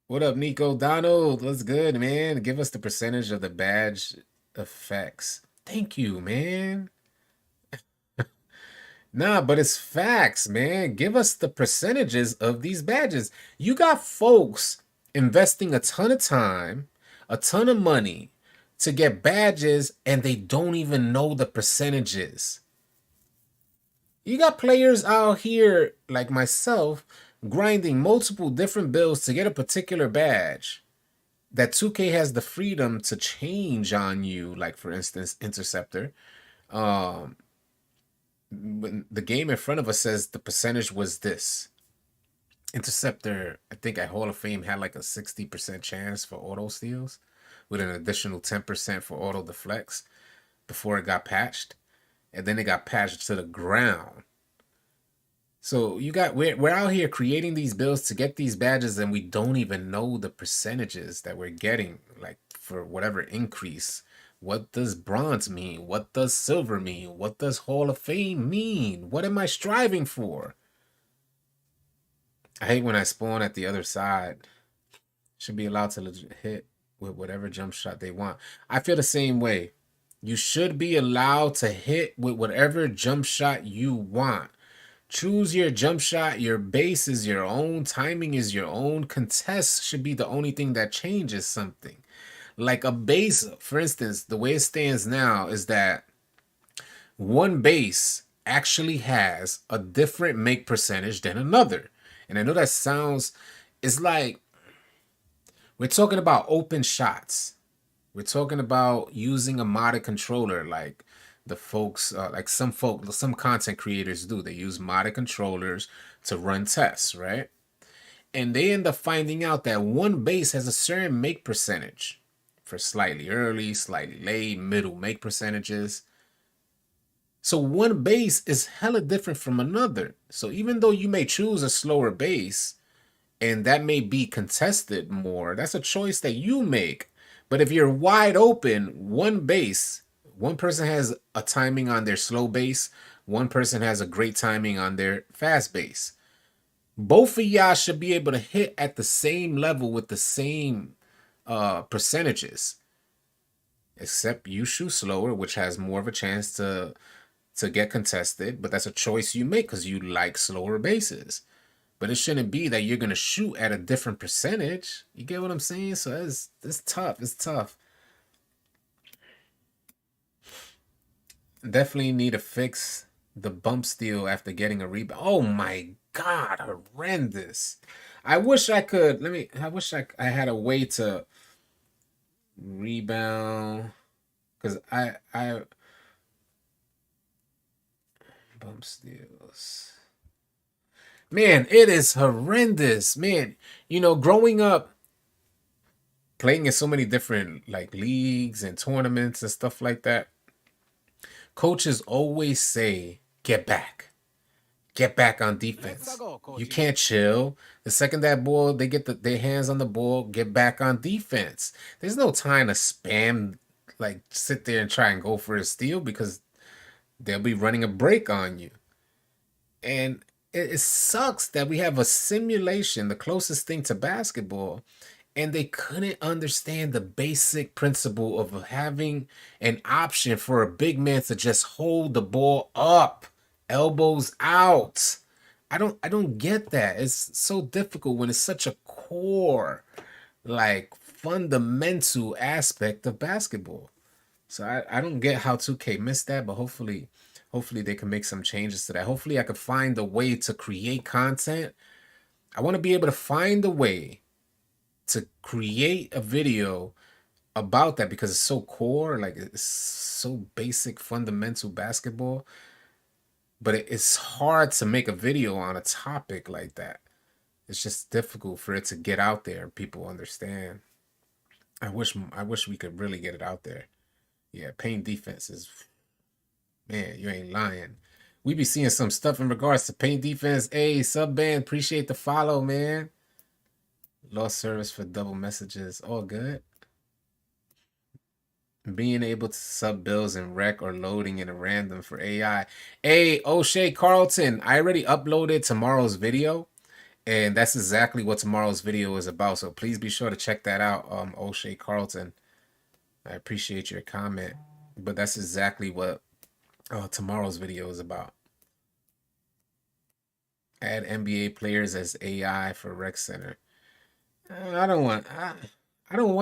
What up, Nico Donald? What's good, man? Give us the percentage of the badge effects. Thank you, man. Nah, but it's facts, man. Give us the percentages of these badges. You got folks investing a ton of time, a ton of money to get badges, and they don't even know the percentages. You got players out here like myself grinding multiple different builds to get a particular badge that 2K has the freedom to change on you, like for instance, Interceptor. Um, when the game in front of us says the percentage was this. Interceptor, I think at Hall of Fame had like a 60% chance for auto steals with an additional 10% for auto deflects before it got patched. And then it got patched to the ground. So we're out here creating these builds to get these badges and we don't even know the percentages that we're getting, like for whatever increase. What does bronze mean? What does silver mean? What does Hall of Fame mean? What am I striving for? I hate when I spawn at the other side. Should be allowed to legit hit with whatever jump shot they want. I feel the same way. You should be allowed to hit with whatever jump shot you want. Choose your jump shot. Your base is your own. Timing is your own. Contest should be the only thing that changes something. Like a base, for instance, the way it stands now is that one base actually has a different make percentage than another. And I know that sounds, it's like we're talking about open shots. We're talking about using a modded controller like the folks, like some content creators do. They use modded controllers to run tests, right? And they end up finding out that one base has a certain make percentage for slightly early, slightly late, middle make percentages. So one base is hella different from another. So even though you may choose a slower base, and that may be contested more, that's a choice that you make. But if you're wide open, one person has a timing on their slow base, one person has a great timing on their fast base. Both of y'all should be able to hit at the same level with the same percentages. Except you shoot slower, which has more of a chance to get contested, but that's a choice you make because you like slower bases. But it shouldn't be that you're gonna shoot at a different percentage. You get what I'm saying? So it's tough. It's tough. Definitely need to fix the bump steal after getting a rebound. Oh my god, horrendous. I wish I could. I wish I had a way to rebound because I Bump steals. Man, it is horrendous. Man, you know, growing up, playing in so many different like leagues and tournaments and stuff like that, coaches always say, get back on defense. You can't chill. The second that ball, they get their hands on the ball, get back on defense. There's no time to spam, like sit there and try and go for a steal because they'll be running a break on you. And it sucks that we have a simulation, the closest thing to basketball, and they couldn't understand the basic principle of having an option for a big man to just hold the ball up, elbows out. I don't get that. It's so difficult when it's such a core, like fundamental aspect of basketball. So I don't get how 2K missed that, but hopefully they can make some changes to that. Hopefully I could find a way to create content. I want to be able to find a way to create a video about that because it's so core, like it's so basic, fundamental basketball. But it's hard to make a video on a topic like that. It's just difficult for it to get out there and people understand. I wish we could really get it out there. Yeah, paint defense is, man, you ain't lying. We be seeing some stuff in regards to paint defense. Hey, sub band, appreciate the follow, man. Lost service for double messages. All good. Being able to sub bills in rec or loading in a random for AI. Hey, O'Shea Carlton, I already uploaded tomorrow's video, and that's exactly what tomorrow's video is about. So please be sure to check that out, O'Shea Carlton. I appreciate your comment, but that's exactly what tomorrow's video is about. Add NBA players as AI for Rec Center. I don't want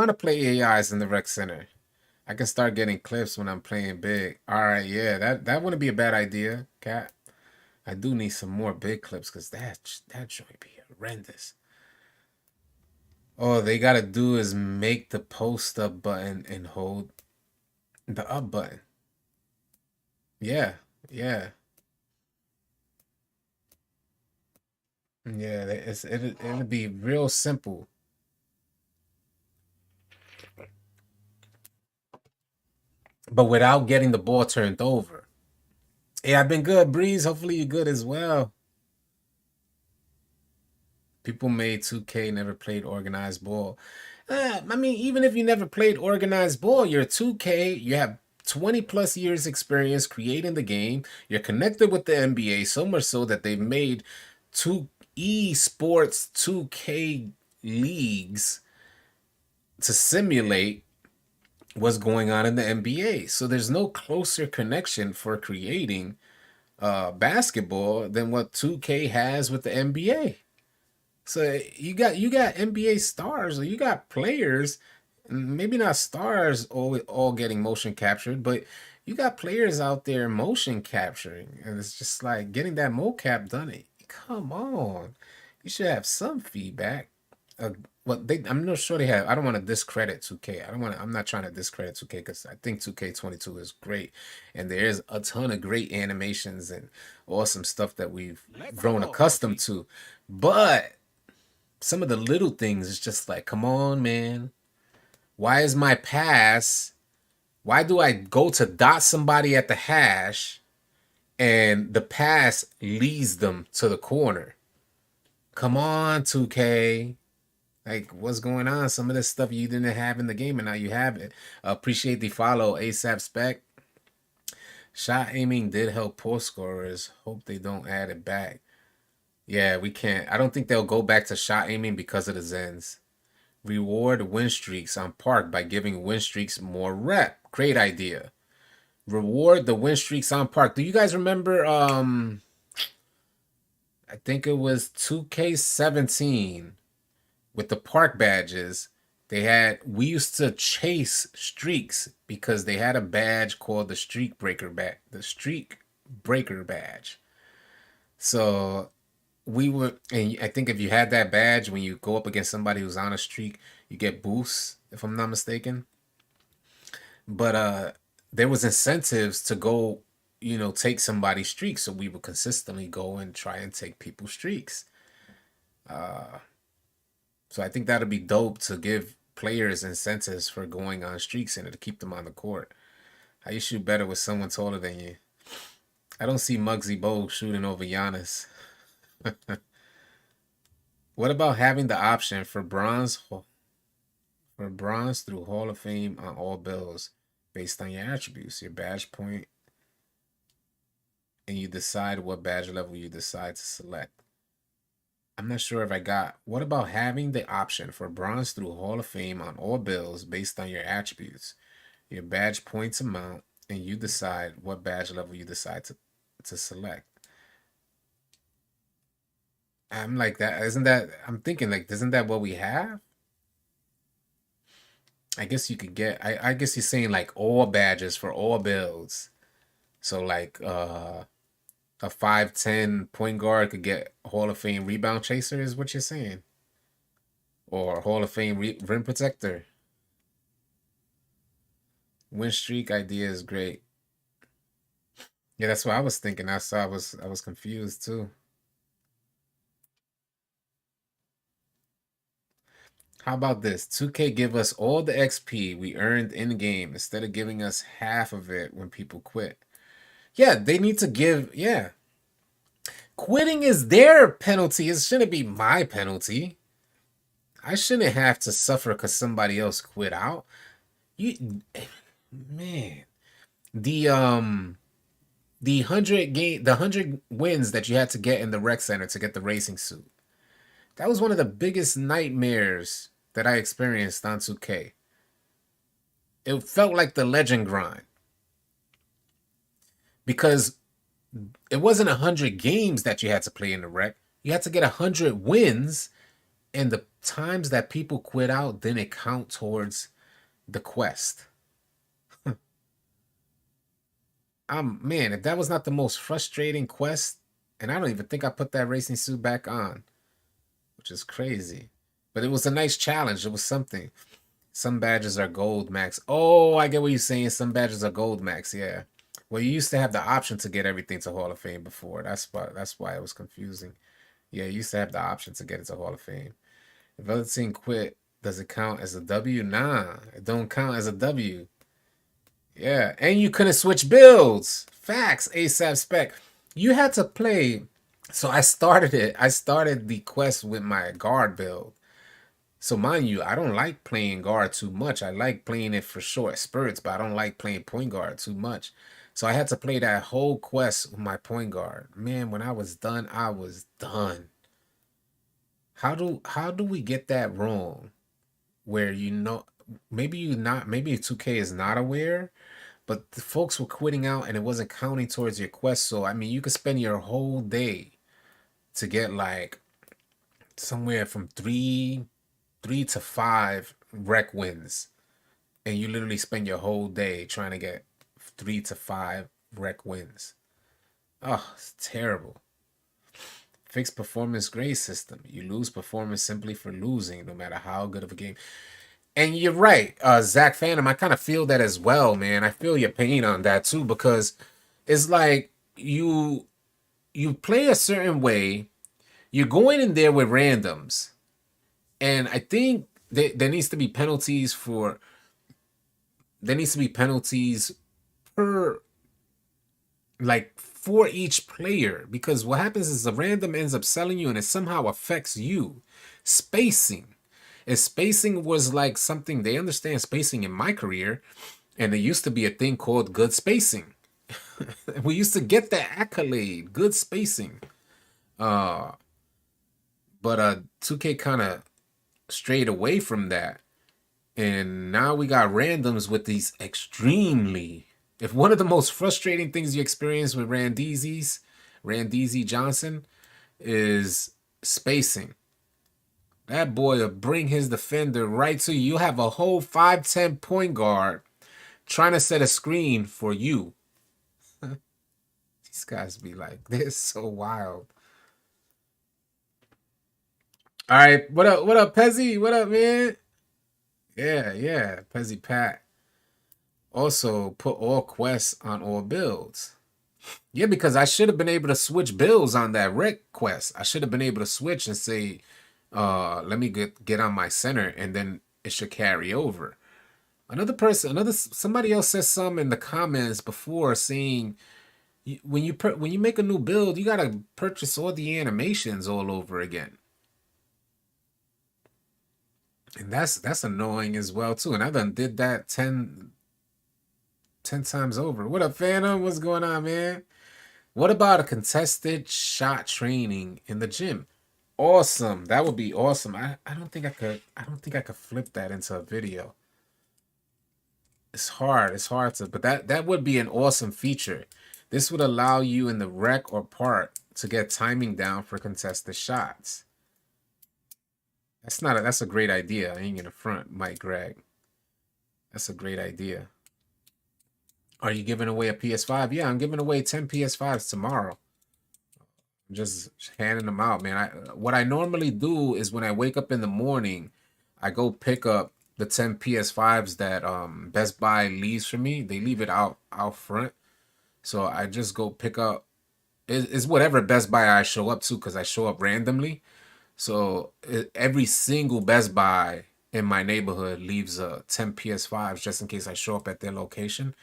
to play AIs in the Rec Center. I can start getting clips when I'm playing big. All right, yeah, that wouldn't be a bad idea, Cat. I do need some more big clips because that joint be horrendous. All they gotta do is make the post up button and hold the up button. Yeah, yeah, yeah. It'll be real simple. But without getting the ball turned over. Hey, I've been good, Breeze. Hopefully you're good as well. People made 2K never played organized ball. I mean, even if you never played organized ball, you're 2K, you have 20 plus years experience creating the game. You're connected with the NBA so much so that they've made 2 esports 2K leagues to simulate what's going on in the NBA. So there's no closer connection for creating basketball than what 2K has with the NBA. So you got NBA stars, or you got players, maybe not stars all getting motion captured, but you got players out there motion capturing, and it's just like getting that mocap done. Come on, you should have some feedback. I'm not sure they have. I don't want to discredit 2K. I'm not trying to discredit 2K because I think 2K22 is great, and there is a ton of great animations and awesome stuff that we've grown accustomed to. But some of the little things, it's just like, come on, man. Why is my pass? Why do I go to dot somebody at the hash and the pass leads them to the corner? Come on, 2K. Like, what's going on? Some of this stuff you didn't have in the game and now you have it. Appreciate the follow, ASAP Spec. Shot aiming did help post scorers. Hope they don't add it back. Yeah, we can't. I don't think they'll go back to shot aiming because of the Zens. Reward win streaks on Park by giving win streaks more rep. Great idea. Reward the win streaks on Park. Do you guys remember I think it was 2K17 with the Park badges? We used to chase streaks because they had a badge called the Streak Breaker badge. So and I think if you had that badge, when you go up against somebody who's on a streak, you get boosts, if I'm not mistaken. But there was incentives to go, take somebody's streak. So we would consistently go and try and take people's streaks. So I think that'd be dope to give players incentives for going on streaks and to keep them on the court. How you shoot better with someone taller than you? I don't see Muggsy Bogues shooting over Giannis. What about having the option for bronze through Hall of Fame on all bills based on your attributes, your badge point, and you decide what badge level you decide to select? I'm not sure if I got. What about having the option for bronze through Hall of Fame on all bills based on your attributes, your badge points amount, and you decide what badge level you decide to select? I'm like that. Isn't that? I'm thinking like, isn't that what we have? I guess you could get. I guess you're saying like all badges for all builds. So like a 5'10" point guard could get Hall of Fame rebound chaser, is what you're saying, or Hall of Fame rim protector. Win streak idea is great. Yeah, that's what I was thinking. I was confused too. How about this? 2K give us all the XP we earned in game instead of giving us half of it when people quit. Yeah, they need to give. Yeah, quitting is their penalty. It shouldn't be my penalty. I shouldn't have to suffer because somebody else quit out. Man, the 100 wins that you had to get in the rec center to get the racing suit. That was one of the biggest nightmares that I experienced on 2K. It felt like the legend grind because it wasn't 100 games that you had to play in the rec. You had to get 100 wins, and the times that people quit out didn't count towards the quest. Man, if that was not the most frustrating quest, and I don't even think I put that racing suit back on, which is crazy. But it was a nice challenge. It was something. Some badges are gold max. Oh, I get what you're saying. Some badges are gold max. Yeah. Well, you used to have the option to get everything to Hall of Fame before. That's why it was confusing. Yeah, you used to have the option to get it to Hall of Fame. If other team quit, does it count as a W? Nah, it don't count as a W. Yeah, and you couldn't switch builds. Facts, ASAP Spec. You had to play. So I started it. I started the quest with my guard build. So mind you, I don't like playing guard too much. I like playing it for short spurts, but I don't like playing point guard too much. So I had to play that whole quest with my point guard. Man, when I was done, I was done. How do we get that wrong? Where maybe 2K is not aware, but the folks were quitting out and it wasn't counting towards your quest. So I mean, you could spend your whole day to get like somewhere from three to five rec wins, and you literally spend your whole day trying to get 3 to 5 rec wins. Oh, it's terrible. Fixed performance grade system. You lose performance simply for losing, no matter how good of a game. And you're right, Zach Phantom. I kind of feel that as well, man. I feel your pain on that too, because it's like you play a certain way. You're going in there with randoms, and I think there needs to be penalties for. There needs to be penalties per, like, for each player, because what happens is the random ends up selling you and it somehow affects you. Spacing. And spacing was like something, they understand spacing in my career, and there used to be a thing called good spacing. We used to get that accolade, good spacing. But 2K kind of strayed away from that. And now we got randoms with these extremely. If one of the most frustrating things you experience with Randeezy Johnson, is spacing. That boy will bring his defender right to you. You have a whole 5'10" point guard trying to set a screen for you. These guys be like, they're so wild. All right, what up, Pezzy? What up, man? Yeah, Pezzy Pat. Also, put all quests on all builds. Yeah, because I should have been able to switch bills on that rec quest. I should have been able to switch and say, let me get on my center, and then it should carry over. Another person, somebody else said something in the comments before saying when you make a new build, you gotta purchase all the animations all over again, and that's annoying as well too. And I done did that 10 times over. What up, Phantom? What's going on, man? What about a contested shot training in the gym? Awesome. That would be awesome. I don't think I could flip that into a video. It's hard. It's hard to, but that would be an awesome feature. This would allow you in the rec or park to get timing down for contested shots. That's a great idea. I ain't gonna front, Mike Greg. That's a great idea. Are you giving away a PS5? Yeah, I'm giving away 10 PS5s tomorrow. I'm just handing them out, man. What I normally do is when I wake up in the morning, I go pick up the 10 PS5s that Best Buy leaves for me. They leave it out front. So I just go pick up it's whatever Best Buy I show up to because I show up randomly. So every single Best Buy in my neighborhood leaves 10 PS5s just in case I show up at their location.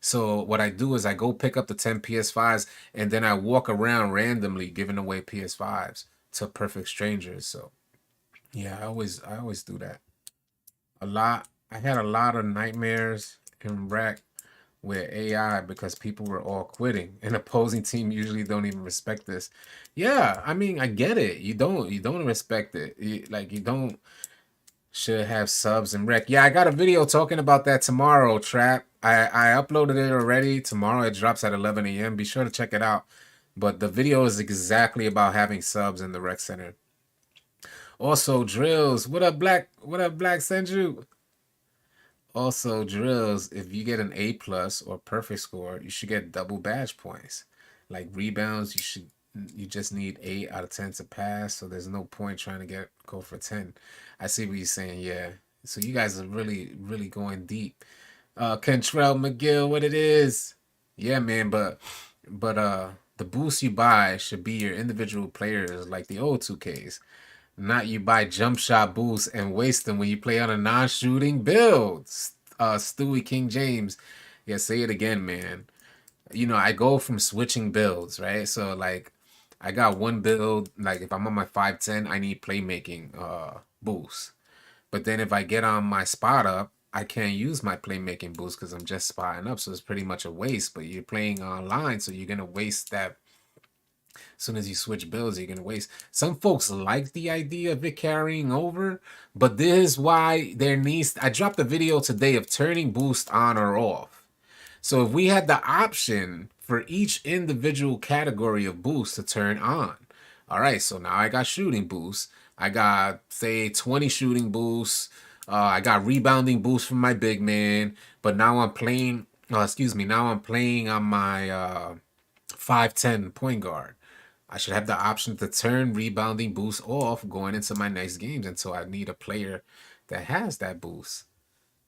So what I do is I go pick up the 10 PS5s and then I walk around randomly giving away PS5s to perfect strangers. So yeah, I always do that. I had a lot of nightmares in rec with AI because people were all quitting. An opposing team usually don't even respect this. Yeah, I mean, I get it. You don't respect it. You don't should have subs and rec. Yeah, I got a video talking about that tomorrow, Trap. I uploaded it already. Tomorrow it drops at 11 a.m. Be sure to check it out. But the video is exactly about having subs in the rec center. Also, Drills. What up, Black? What up, Black Senju? Also, Drills, if you get an A plus or perfect score, you should get double badge points. Like rebounds, you just need 8 out of 10 to pass, so there's no point trying to go for 10. I see what you're saying, yeah. So you guys are really, really going deep. Kentrell McGill, what it is. Yeah, man, but the boost you buy should be your individual players like the old 2Ks. Not you buy jump shot boosts and waste them when you play on a non-shooting build. Stewie King James. Yeah, say it again, man. You know, I go from switching builds, right? So like I got one build, like if I'm on my 510, I need playmaking boost. But then if I get on my spot up, I can't use my playmaking boost because I'm just spotting up. So it's pretty much a waste. But you're playing online, so you're gonna waste that. As soon as you switch builds, you're gonna waste. Some folks like the idea of it carrying over, but this is why there needs. I dropped a video today of turning boost on or off. So if we had the option for each individual category of boost to turn on, all right. So now I got shooting boost. I got say 20 shooting boosts. I got rebounding boost from my big man. But now I'm playing. Excuse me. Now I'm playing on my 5'10" point guard. I should have the option to turn rebounding boost off going into my next games until I need a player that has that boost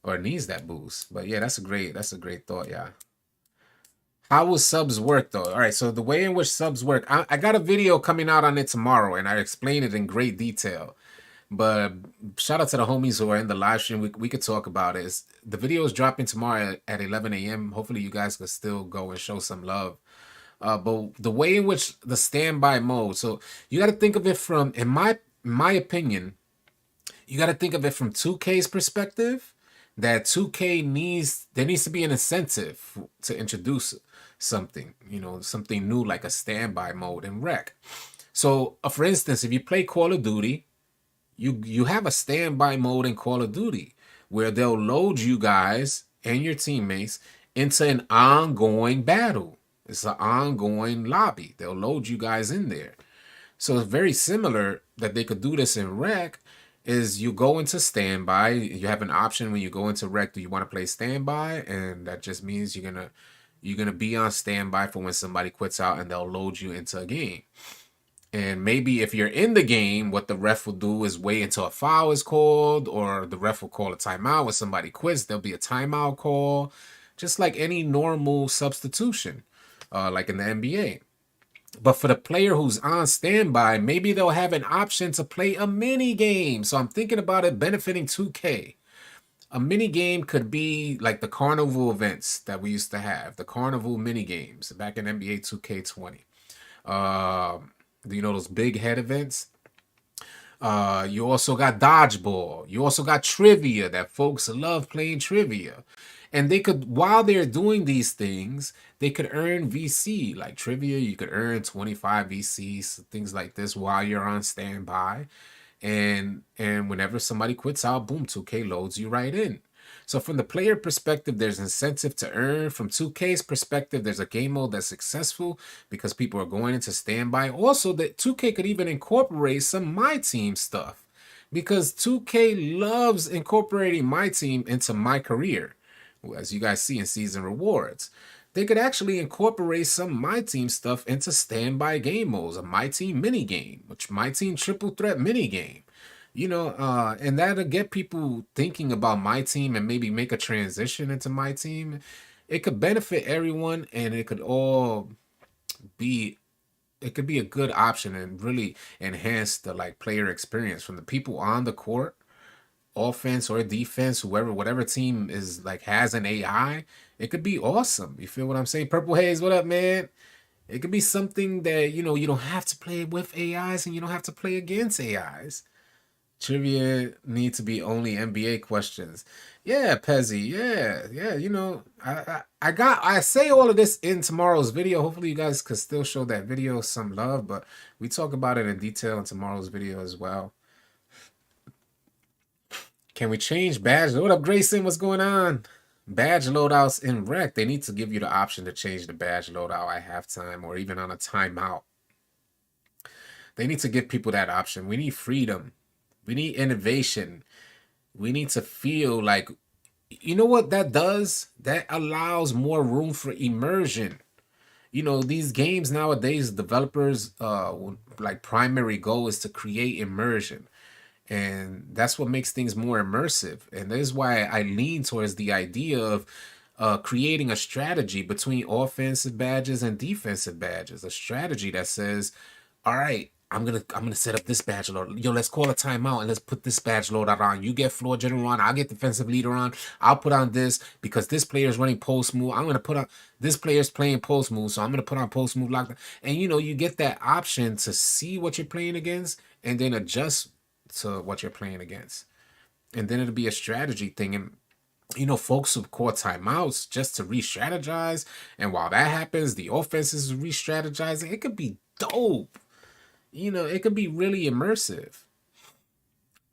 or needs that boost. But yeah, that's a great thought, yeah. How will subs work though? All right, so the way in which subs work, I got a video coming out on it tomorrow and I explain it in great detail. But shout out to the homies who are in the live stream. We could talk about it. The video is dropping tomorrow at 11 a.m. Hopefully you guys can still go and show some love. But the way in which the standby mode, so you got to think of it from, in my opinion, you got to think of it from 2K's perspective. That 2K there needs to be an incentive to introduce something, something new like a standby mode in rec. So, for instance, if you play Call of Duty, you have a standby mode in Call of Duty where they'll load you guys and your teammates into an ongoing battle. It's an ongoing lobby. They'll load you guys in there. So it's very similar that they could do this in rec is you go into standby. You have an option when you go into rec. Do you want to play standby? And that just means you're gonna be on standby for when somebody quits out and they'll load you into a game. And maybe if you're in the game, what the ref will do is wait until a foul is called, or the ref will call a timeout. When somebody quits, there'll be a timeout call, just like any normal substitution. like in the NBA. But for the player who's on standby, maybe they'll have an option to play a mini game. So I'm thinking about it benefiting 2K. A mini game could be like the carnival events that we used to have, the carnival mini games back in NBA 2K20. You know those big head events? You also got dodgeball. You also got trivia that folks love playing trivia. And they could, while they're doing these things, they could earn VC. Like trivia, you could earn 25 VCs, things like this while you're on standby. And whenever somebody quits out, boom, 2K loads you right in. So from the player perspective, there's incentive to earn. From 2K's perspective, there's a game mode that's successful because people are going into standby. Also, that 2K could even incorporate some My Team stuff because 2K loves incorporating My Team into My Career, as you guys see in season rewards. They could actually incorporate some My Team stuff into standby game modes, a My Team mini game, which My Team triple threat mini game. And that'll get people thinking about My Team and maybe make a transition into My Team. It could benefit everyone, and it could be a good option and really enhance the like player experience from the people on the court, offense or defense, whatever team is like has an AI. It could be awesome. You feel what I'm saying? Purple Haze, what up, man? It could be something that you don't have to play with AIs and you don't have to play against AIs. Trivia need to be only NBA questions. Yeah, Pezzy. Yeah. I say all of this in tomorrow's video. Hopefully, you guys could still show that video some love, but we talk about it in detail in tomorrow's video as well. Can we change badge? What up, Grayson? What's going on? Badge loadouts in rec. They need to give you the option to change the badge loadout at halftime or even on a timeout. They need to give people that option. We need freedom. We need innovation. We need to feel like, you know what that does? That allows more room for immersion. These games nowadays, developers like primary goal is to create immersion. And that's what makes things more immersive. And that is why I lean towards the idea of creating a strategy between offensive badges and defensive badges. A strategy that says, all right, I'm gonna set up this badge load. Yo, let's call a timeout and let's put this badge loadout on. You get floor general on. I'll get defensive leader on. I'll put on this because this player is running post move. I'm gonna put on this player's playing post move, so I'm gonna put on post move lockdown. And you get that option to see what you're playing against and then adjust to what you're playing against. And then it'll be a strategy thing. And folks will call timeouts just to re-strategize. And while that happens, the offense is re-strategizing. It could be dope. It could be really immersive.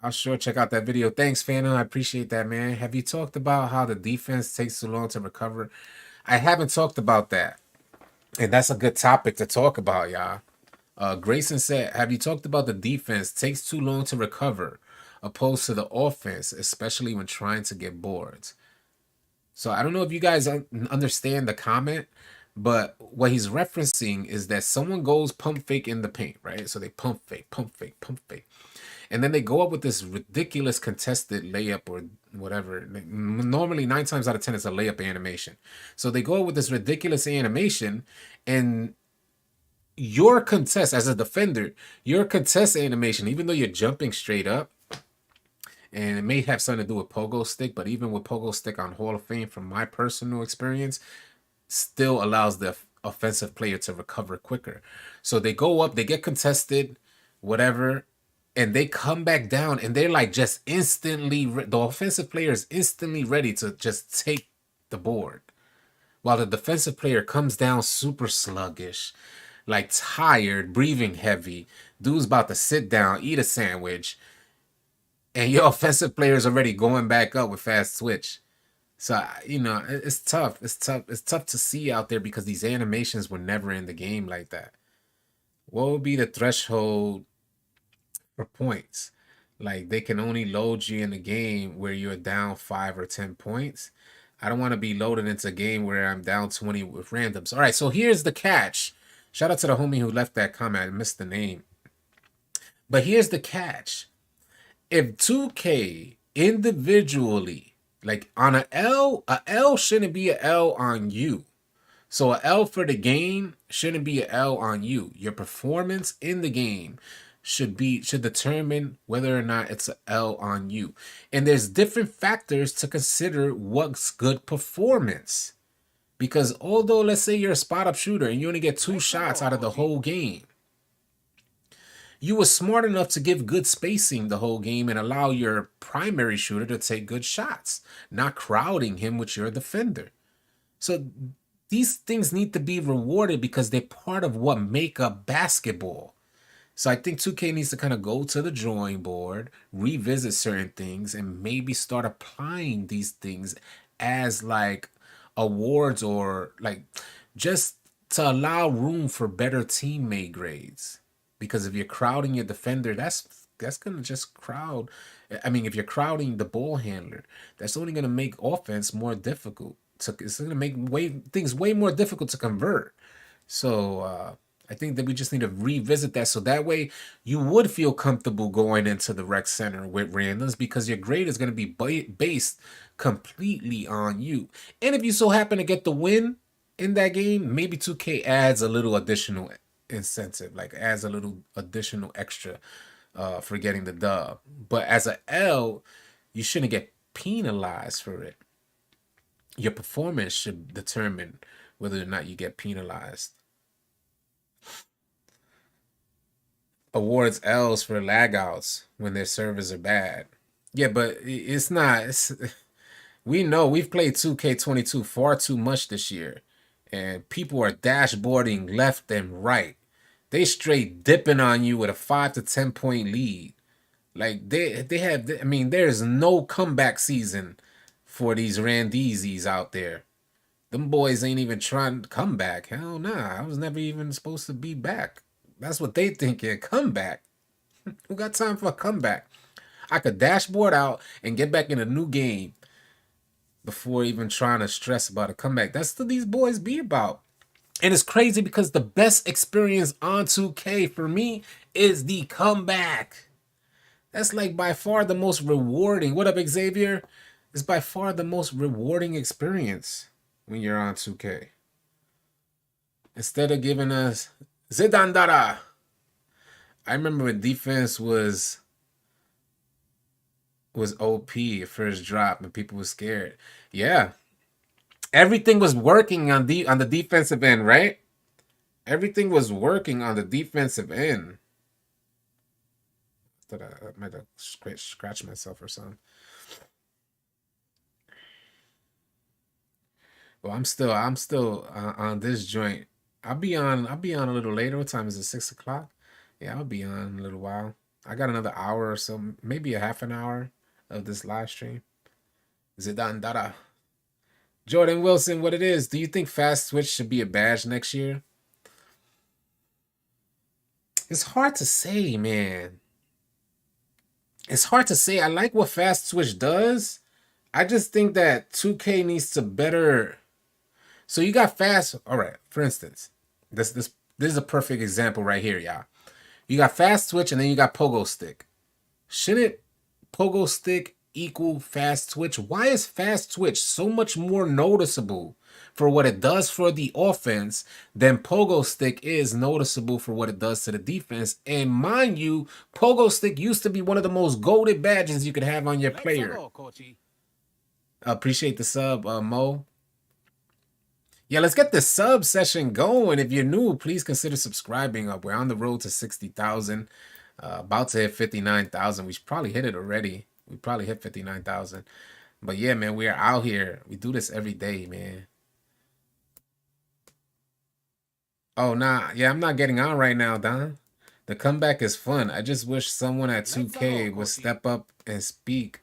I'll sure check out that video. Thanks, Phantom. I appreciate that, man. Have you talked about how the defense takes too long to recover? I haven't talked about that. And that's a good topic to talk about, y'all. Grayson said, have you talked about the defense takes too long to recover opposed to the offense, especially when trying to get boards? So I don't know if you guys understand the comment, but what he's referencing is that someone goes pump fake in the paint, right? So they pump fake, pump fake, pump fake. And then they go up with this ridiculous contested layup or whatever. Normally, 9 times out of 10, it's a layup animation. So they go up with this ridiculous animation, and your contest as a defender, your contest animation, even though you're jumping straight up, and it may have something to do with pogo stick, but even with pogo stick on Hall of Fame, from my personal experience, still allows the offensive player to recover quicker. So they go up, they get contested, whatever, and they come back down, and they're like just instantly, the offensive player is instantly ready to just take the board, while the defensive player comes down super sluggish, like tired, breathing heavy. Dude's about to sit down, eat a sandwich, and your offensive player is already going back up with fast switch. So, it's tough. It's tough. It's tough to see out there because these animations were never in the game like that. What would be the threshold for points? Like, they can only load you in a game where you're down 5 or 10 points. I don't want to be loaded into a game where I'm down 20 with randoms. All right, so here's the catch. Shout out to the homie who left that comment. I missed the name. But here's the catch. If 2K individually, like on a L shouldn't be a L on you. So a L for the game shouldn't be a L on you. Your performance in the game should determine whether or not it's a L on you. And there's different factors to consider what's good performance. Because although let's say you're a spot up shooter and you only get 2 shots out of the whole game, you were smart enough to give good spacing the whole game and allow your primary shooter to take good shots, not crowding him with your defender. So these things need to be rewarded because they're part of what make up basketball. So I think 2K needs to kind of go to the drawing board, revisit certain things, and maybe start applying these things as like awards or like just to allow room for better teammate grades. Because if you're crowding your defender, that's gonna just crowd. I mean, if you're crowding the ball handler, that's only gonna make offense more difficult. It's gonna make things way more difficult to convert. So I think that we just need to revisit that, so that way you would feel comfortable going into the rec center with randoms because your grade is going to be based completely on you. And if you so happen to get the win in that game, maybe 2K adds a little additional incentive, like adds a little additional extra for getting the dub. But as a L, you shouldn't get penalized for it. Your performance should determine whether or not you get penalized. Awards L's for lag outs when their servers are bad. Yeah, but it's not. We know we've played 2K22 far too much this year, and people are dashboarding left and right. They straight dipping on you with a 5 to 10 point lead. Like they have. I mean, there's no comeback season for these Randeezes out there. Them boys ain't even trying to come back. Hell nah, I was never even supposed to be back. That's what they think, a comeback. Who got time for a comeback? I could dashboard out and get back in a new game before even trying to stress about a comeback. That's what these boys be about. And it's crazy because the best experience on 2K for me is the comeback. That's like by far the most rewarding. What up, Xavier? It's by far the most rewarding experience when you're on 2K. Instead of giving us Zidandara. I remember when defense was OP first drop and people were scared. Yeah. Everything was working on the defensive end, right? Everything was working on the defensive end. I thought I might have scratched myself or something. Well, I'm still on this joint. I'll be on a little later. What time is it? 6 o'clock? Yeah, I'll be on in a little while. I got another hour or so, maybe a half an hour of this live stream. Zidane Dada. Jordan Wilson, what it is? Do you think Fast Switch should be a badge next year? It's hard to say, man. It's hard to say. I like what Fast Switch does. I just think that 2K needs to better. So you got fast. All right. For instance, this is a perfect example right here, y'all. You got fast switch and then you got pogo stick. Shouldn't pogo stick equal fast switch? Why is fast switch so much more noticeable for what it does for the offense than pogo stick is noticeable for what it does to the defense? And mind you, pogo stick used to be one of the most goated badges you could have on your player. Appreciate the sub, Mo. Yeah, let's get the sub session going. If you're new, please consider subscribing. We're on the road to 60,000. About to hit 59,000. We should probably hit it already. We probably hit 59,000. But yeah, man, we are out here. We do this every day, man. Oh, nah. Yeah, I'm not getting on right now, Don. The comeback is fun. I just wish someone at 2K would step up and speak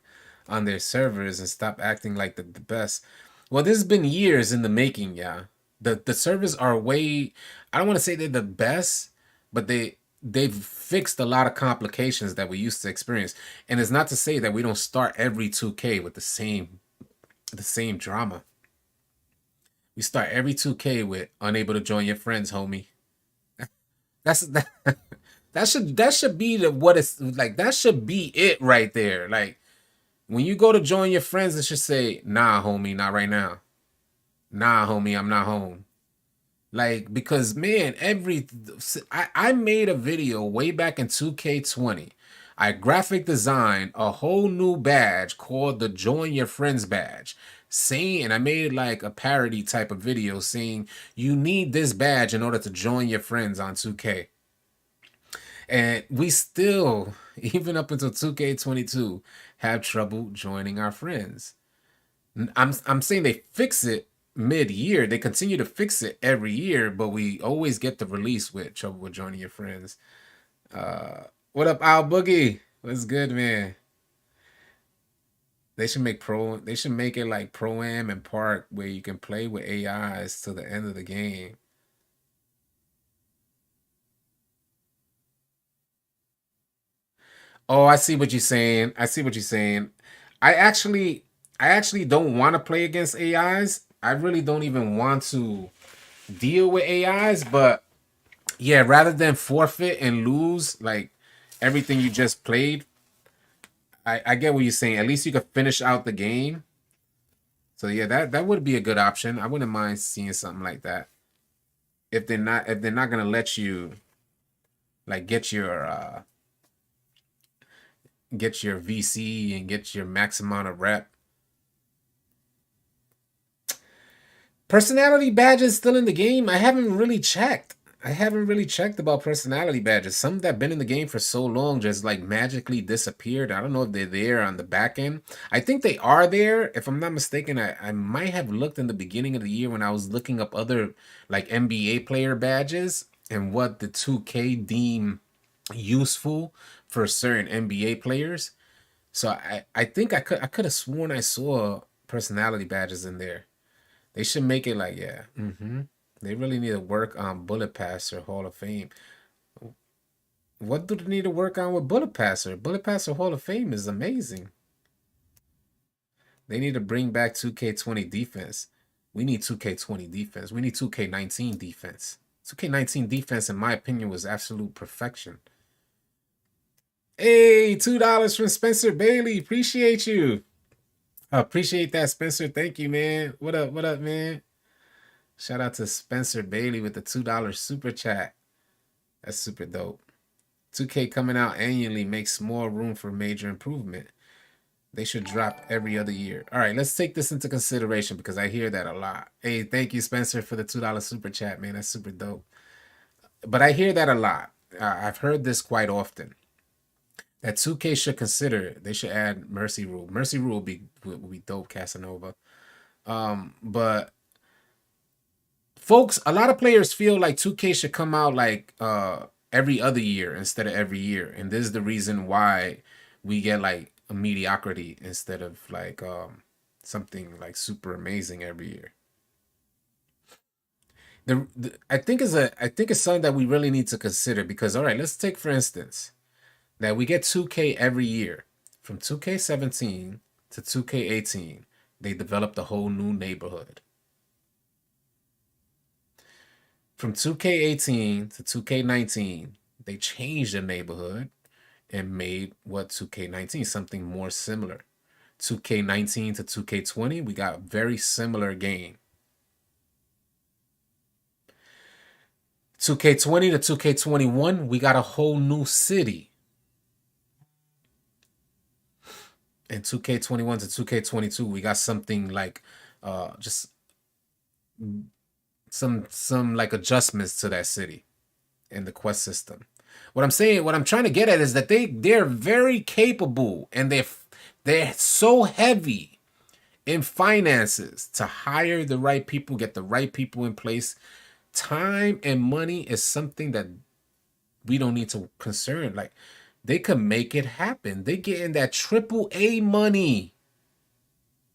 on their servers and stop acting like the best. Well, this has been years in the making, yeah. The servers are way, I don't want to say they're the best, but they've fixed a lot of complications that we used to experience. And it's not to say that we don't start every 2K with the same drama. We start every 2K with unable to join your friends, homie. That should be what it's like. That should be it right there. Like, when you go to join your friends, it should say, nah, homie, not right now. Nah, homie, I'm not home. Like, because man, I made a video way back in 2K20. I graphic designed a whole new badge called the Join Your Friends badge. Saying, and I made like a parody type of video saying you need this badge in order to join your friends on 2K. And we still, even up until 2K22, have trouble joining our friends. I'm saying they fix it mid-year. They continue to fix it every year, but we always get the release with trouble with joining your friends. What up, Al Boogie? What's good, man? They should make it like Pro Am and Park where you can play with AIs till the end of the game. Oh, I see what you're saying. I see what you're saying. I actually I actually don't want to play against AIs. I really don't even want to deal with AIs, but yeah, rather than forfeit and lose like everything you just played, I get what you're saying. At least you could finish out the game. So yeah, that would be a good option. I wouldn't mind seeing something like that. If they're not gonna let you like get your VC and get your max amount of rep. Personality badges still in the game? I haven't really checked. I haven't really checked about personality badges. Some that been in the game for so long just like magically disappeared. I don't know if they're there on the back end. I think they are there. If I'm not mistaken, I might have looked in the beginning of the year when I was looking up other like NBA player badges and what the 2K deem useful for certain NBA players. So I think I could have sworn I saw personality badges in there. They should make it like, yeah. They really need to work on Bullet Passer Hall of Fame. What do they need to work on with Bullet Passer? Bullet Passer Hall of Fame is amazing. They need to bring back 2K20 defense. We need 2K20 defense. We need 2K19 defense. 2K19 defense, in my opinion, was absolute perfection. Hey, $2 from Spencer Bailey. Appreciate you. I appreciate that, Spencer. Thank you, man. What up, man? Shout out to Spencer Bailey with the $2 super chat. That's super dope. 2K coming out annually makes more room for major improvement. They should drop every other year. All right, let's take this into consideration because I hear that a lot. Hey, thank you, Spencer, for the $2 super chat, man. That's super dope. But I hear that a lot. I've heard this quite often. That 2K should consider. They should add Mercy Rule. Mercy Rule will be dope, Casanova. But folks, a lot of players feel like 2K should come out like every other year instead of every year, and this is the reason why we get like a mediocrity instead of like something like super amazing every year. I think it's something that we really need to consider because all right, let's take for instance that we get 2K every year from 2K17 to 2K18. They developed a whole new neighborhood. From 2K18 to 2K19, they changed the neighborhood and made what 2K19 something more similar. 2K19 to 2K20, we got a very similar game. 2K20 to 2K21, we got a whole new city. And 2K21 to 2K22, we got something like just some like adjustments to that city and the quest system. What I'm trying to get at is that they're very capable and they're so heavy in finances to hire the right people, get the right people in place. Time and money is something that we don't need to concern. Like they could make it happen. They getting that triple A money.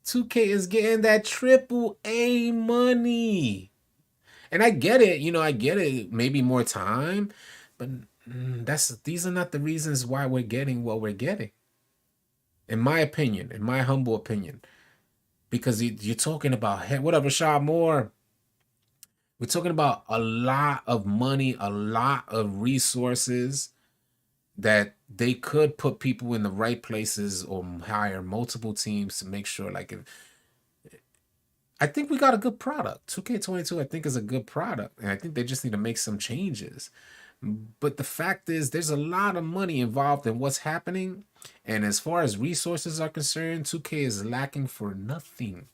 2K is getting that triple A money. And I get it, I get it, maybe more time, but these are not the reasons why we're getting what we're getting. In my opinion, in my humble opinion, because you're talking about, hey, what up, Rashad Moore? We're talking about a lot of money, a lot of resources that they could put people in the right places or hire multiple teams to make sure, like, if I think we got a good product. 2K22, I think, is a good product, and I think they just need to make some changes. But the fact is, there's a lot of money involved in what's happening, and as far as resources are concerned, 2K is lacking for nothing.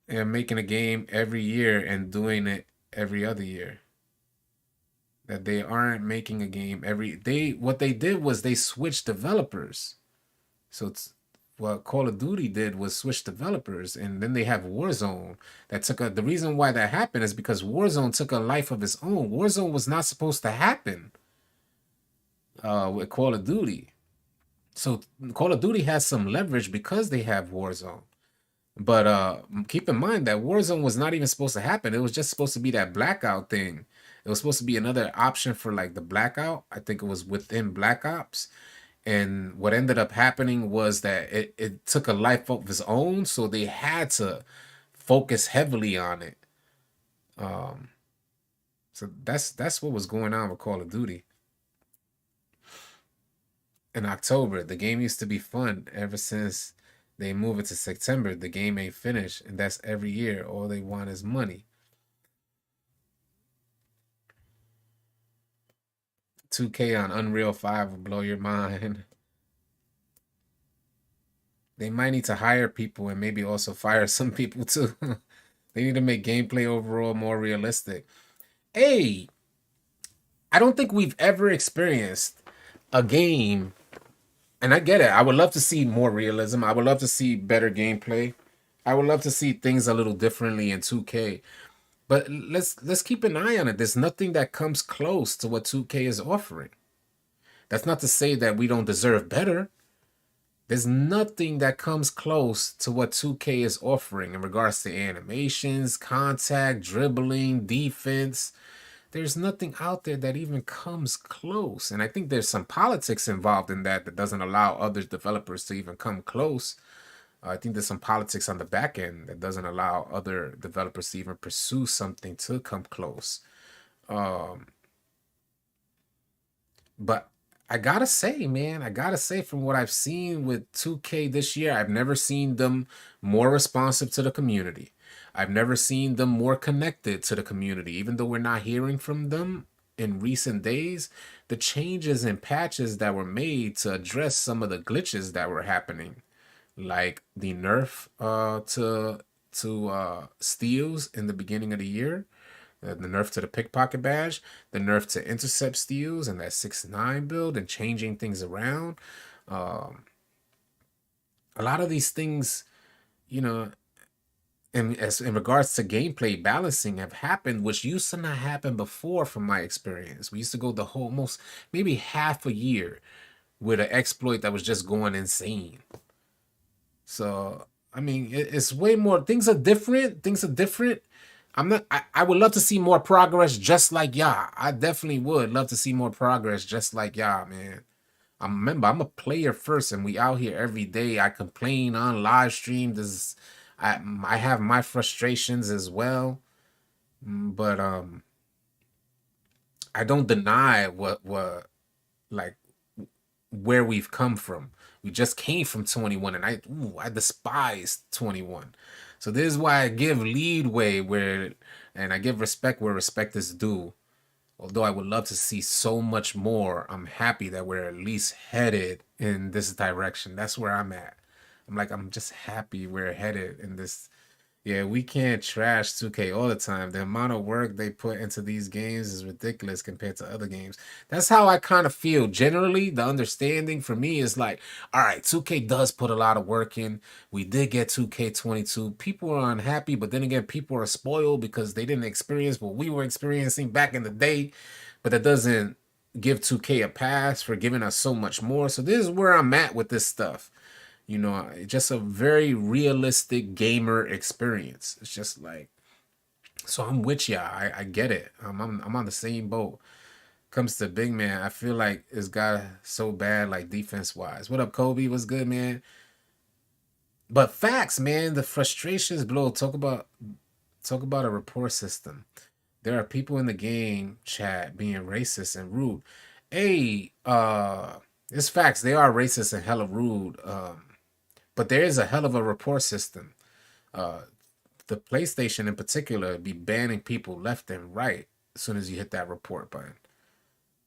And making a game every year and doing it every other year. That they aren't making a game every they what they did was they switched developers. So it's what Call of Duty did was switch developers, and then they have Warzone that took a the reason why that happened is because Warzone took a life of its own. Warzone was not supposed to happen with Call of Duty. So Call of Duty has some leverage because they have Warzone. But keep in mind that Warzone was not even supposed to happen. It was just supposed to be that blackout thing. It was supposed to be another option for like the blackout. I think it was within Black Ops. And what ended up happening was that it took a life of its own, so they had to focus heavily on it. So that's what was going on with Call of Duty. In October, the game used to be fun. Ever since they move it to September, the game ain't finished, and that's every year. All they want is money. 2K on Unreal 5 will blow your mind. They might need to hire people and maybe also fire some people too. They need to make gameplay overall more realistic. Hey, I don't think we've ever experienced a game, and I get it. I would love to see more realism. I would love to see better gameplay. I would love to see things a little differently in 2K. But let's keep an eye on it. There's nothing that comes close to what 2K is offering. That's not to say that we don't deserve better. There's nothing that comes close to what 2K is offering in regards to animations, contact, dribbling, defense. There's nothing out there that even comes close. And I think there's some politics involved in that doesn't allow other developers to even come close. I think there's some politics on the back end that doesn't allow other developers to even pursue something to come close. But I gotta say, man, from what I've seen with 2K this year, I've never seen them more responsive to the community. I've never seen them more connected to the community. Even though we're not hearing from them in recent days, the changes and patches that were made to address some of the glitches that were happening, like the nerf to steals in the beginning of the year, the nerf to the pickpocket badge, the nerf to intercept steals and that 6-9 build and changing things around. A lot of these things, you know, in regards to gameplay balancing have happened, which used to not happen before from my experience. We used to go the whole almost maybe half a year with an exploit that was just going insane. So I mean, it's way more. Things are different. Things are different. I'm not. I would love to see more progress, just like y'all. I definitely would love to see more progress, just like y'all, man. Remember, I'm a player first, and we out here every day. I complain on live stream. I have my frustrations as well, but I don't deny what like where we've come from. We just came from 21, and I despise 21. So this is why I give leadway and I give respect where respect is due. Although I would love to see so much more, I'm happy that we're at least headed in this direction. That's where I'm at. I'm just happy we're headed in this. Yeah, we can't trash 2K all the time. The amount of work they put into these games is ridiculous compared to other games. That's how I kind of feel. Generally, the understanding for me is like, all right, 2K does put a lot of work in. We did get 2K22. People are unhappy, but then again, people are spoiled because they didn't experience what we were experiencing back in the day. But that doesn't give 2K a pass for giving us so much more. So this is where I'm at with this stuff. You know, just a very realistic gamer experience. It's just like, so I'm with ya. I get it. I'm on the same boat. Comes to big man, I feel like it's got so bad, like defense wise. What up, Kobe? What's good, man? But facts, man. The frustrations blow. Talk about a rapport system. There are people in the game chat being racist and rude. Hey, it's facts. They are racist and hella rude. But there is a hell of a report system. The PlayStation in particular be banning people left and right as soon as you hit that report button.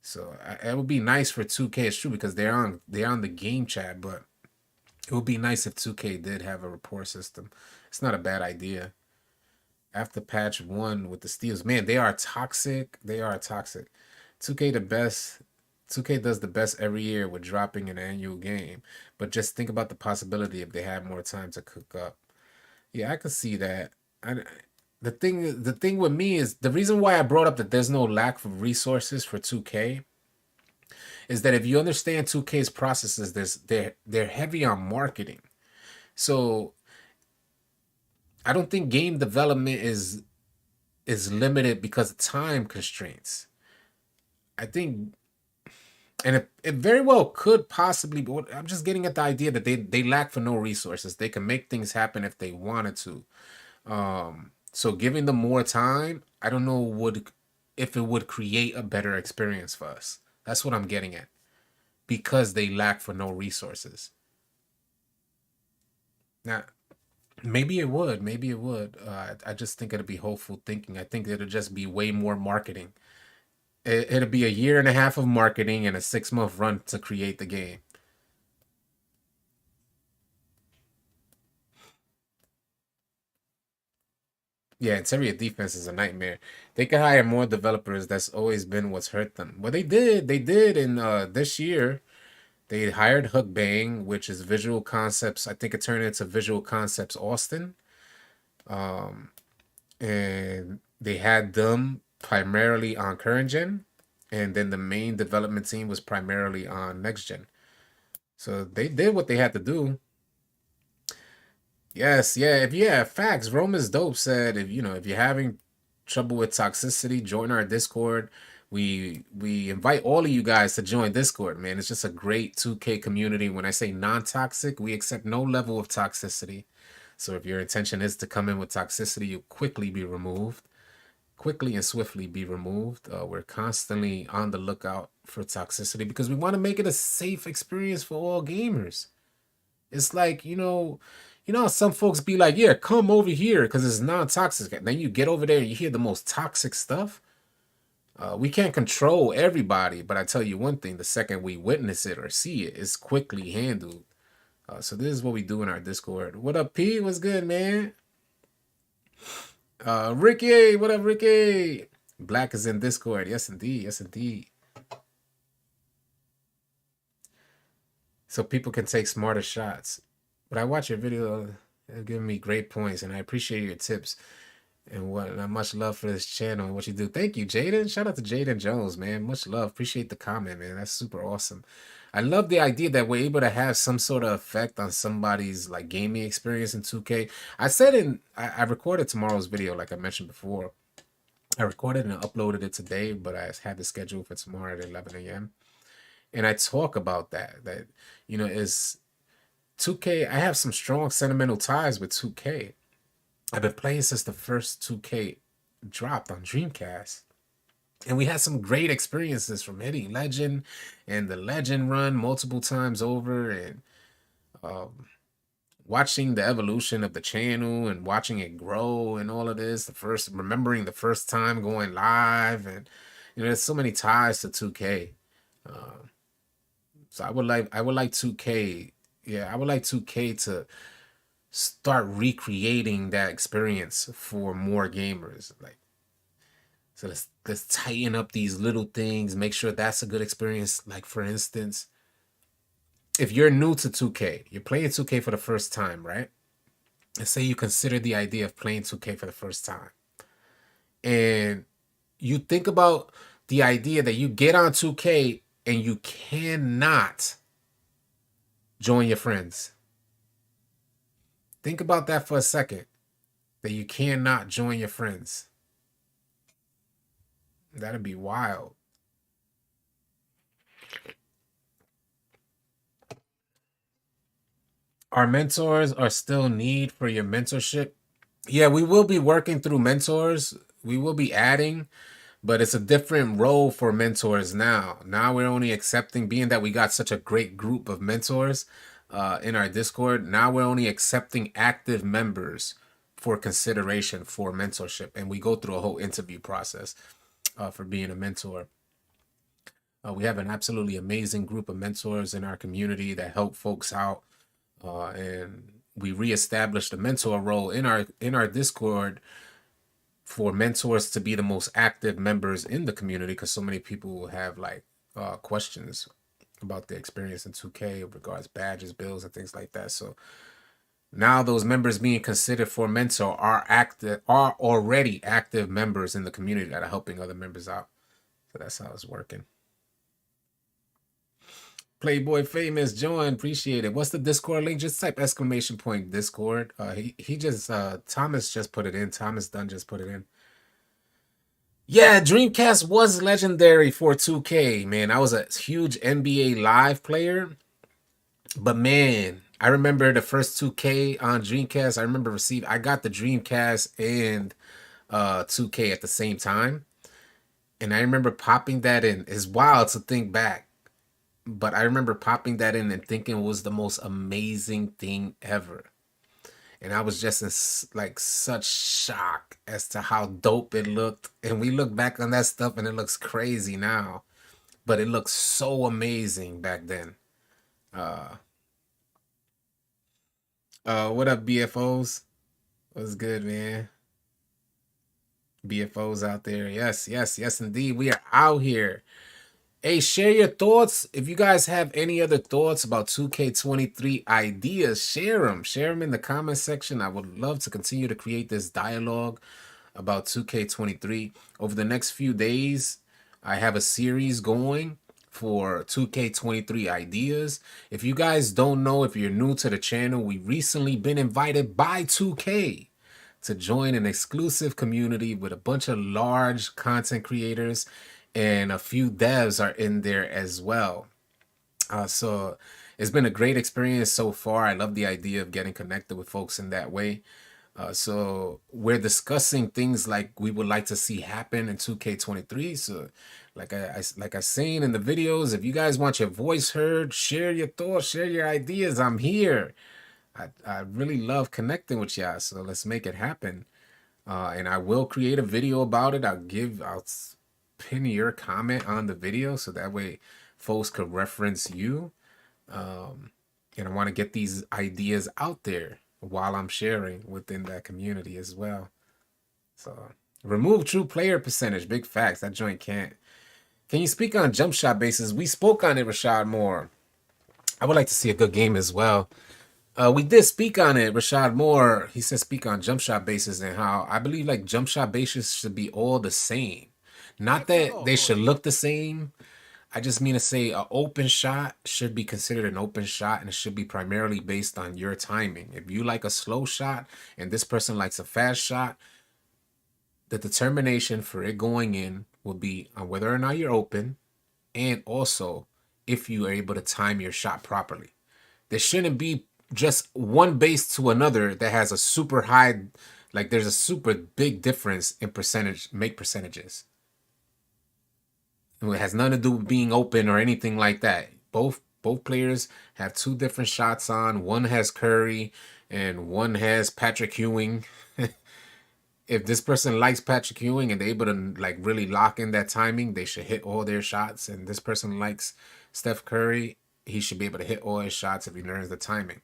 So it would be nice for 2K. It's true because they're on the game chat, but it would be nice if 2K did have a report system. It's not a bad idea. After patch 1 with the steals, man, they are toxic. They are toxic. 2K the best. 2K does the best every year with dropping an annual game. But just think about the possibility if they had more time to cook up. Yeah, I could see that. The thing with me is the reason why I brought up that there's no lack of resources for 2K is that if you understand 2K's processes, they're heavy on marketing. So I don't think game development is limited because of time constraints. I think, and it very well could possibly be. I'm just getting at the idea that they lack for no resources. They can make things happen if they wanted to. So giving them more time, I don't know if it would create a better experience for us. That's what I'm getting at. Because they lack for no resources. Now, maybe it would. Maybe it would. I just think it'd be hopeful thinking. I think it'll just be way more marketing. It'll be a year and a half of marketing and a 6-month run to create the game. Yeah, interior defense is a nightmare. They could hire more developers. That's always been what's hurt them. Well, they did. They did in this year. They hired Hook Bang, which is Visual Concepts. I think it turned into Visual Concepts Austin. And they had them primarily on current gen, and then the main development team was primarily on next gen. So they did what they had to do. Yes, yeah. If you have facts, Roman's dope said if you're having trouble with toxicity, join our Discord. We invite all of you guys to join Discord, man. It's just a great 2K community. When I say non-toxic, we accept no level of toxicity. So if your intention is to come in with toxicity, you'll quickly be removed. Quickly and swiftly be removed. We're constantly on the lookout for toxicity because we want to make it a safe experience for all gamers. It's like, how some folks be like, yeah, come over here because it's non-toxic. And then you get over there and you hear the most toxic stuff. We can't control everybody, but I tell you one thing, the second we witness it or see it, it's quickly handled. So this is what we do in our Discord. What up, P? What's good, man? Ricky, what up, Ricky? Black is in Discord. Yes, indeed. Yes, indeed. So people can take smarter shots. But I watch your video. You're giving me great points, and I appreciate your tips and much love for this channel and what you do. Thank you, Jaden. Shout out to Jaden Jones, man. Much love. Appreciate the comment, man. That's super awesome. I love the idea that we're able to have some sort of effect on somebody's like gaming experience in 2K. I recorded tomorrow's video, like I mentioned before. I recorded and uploaded it today, but I had the schedule for tomorrow at 11 a.m. And I talk about that is 2K. I have some strong sentimental ties with 2K. I've been playing since the first 2K dropped on Dreamcast. And we had some great experiences from hitting Legend and the Legend run multiple times over, and watching the evolution of the channel and watching it grow and all of this. Remembering the first time going live, and there's so many ties to 2K. So I would like 2K. Yeah, I would like 2K to start recreating that experience for more gamers. So let's tighten up these little things, make sure that's a good experience. Like, for instance, if you're new to 2K, you're playing 2K for the first time, right? Let's say you consider the idea of playing 2K for the first time. And you think about the idea that you get on 2K and you cannot join your friends. Think about that for a second, that you cannot join your friends. That'd be wild. Our mentors are still need for your mentorship. Yeah, we will be working through mentors. We will be adding, but it's a different role for mentors now. Now we're only accepting, being that we got such a great group of mentors, in our Discord. Now we're only accepting active members for consideration for mentorship, and we go through a whole interview process for being a mentor. We have an absolutely amazing group of mentors in our community that help folks out, and we reestablished the mentor role in our Discord for mentors to be the most active members in the community, because so many people have like questions about their experience in 2K regards badges, bills, and things like that. So now those members being considered for mentor are already active members in the community that are helping other members out. So that's how it's working. Playboy Famous join, appreciate it. What's the Discord link? Just type !Discord. He just Thomas just put it in. Thomas Dunn just put it in. Yeah, Dreamcast was legendary for 2K, man. I was a huge NBA Live player. But man, I remember the first 2K on Dreamcast. I got the Dreamcast and 2K at the same time. And I remember popping that in. It's wild to think back. But I remember popping that in and thinking it was the most amazing thing ever. And I was just in like such shock as to how dope it looked. And we look back on that stuff and it looks crazy now. But it looks so amazing back then. What up, BFOs? What's good, man? BFOs out there. Yes, yes, yes, indeed. We are out here. Hey, share your thoughts. If you guys have any other thoughts about 2K23 ideas, share them. Share them in the comment section. I would love to continue to create this dialogue about 2K23. Over the next few days, I have a series going for 2K23 ideas. If you guys don't know, if you're new to the channel, we've recently been invited by 2K to join an exclusive community with a bunch of large content creators, and a few devs are in there as well. So it's been a great experience so far. I love the idea of getting connected with folks in that way. So we're discussing things like we would like to see happen in 2K23. So like I seen in the videos, if you guys want your voice heard, share your thoughts, share your ideas. I'm here. I really love connecting with y'all. So let's make it happen. And I will create a video about it. I'll pin your comment on the video so that way folks could reference you. And I want to get these ideas out there while I'm sharing within that community as well. So remove true player percentage. Big facts. That joint can't. Can you speak on jump shot bases? We spoke on it, Rashad Moore. I would like to see a good game as well. We did speak on it, Rashad Moore. He said speak on jump shot bases and how I believe like jump shot bases should be all the same. Not that they should look the same. I just mean to say an open shot should be considered an open shot, and it should be primarily based on your timing. If you like a slow shot and this person likes a fast shot, the determination for it going in will be on whether or not you're open, and also if you are able to time your shot properly. There shouldn't be just one base to another that has a super high, like there's a super big difference in percentages. It has nothing to do with being open or anything like that. Both players have two different shots on. One has Curry and one has Patrick Ewing. If this person likes Patrick Ewing and they're able to like really lock in that timing, they should hit all their shots. And this person likes Steph Curry, he should be able to hit all his shots if he learns the timing.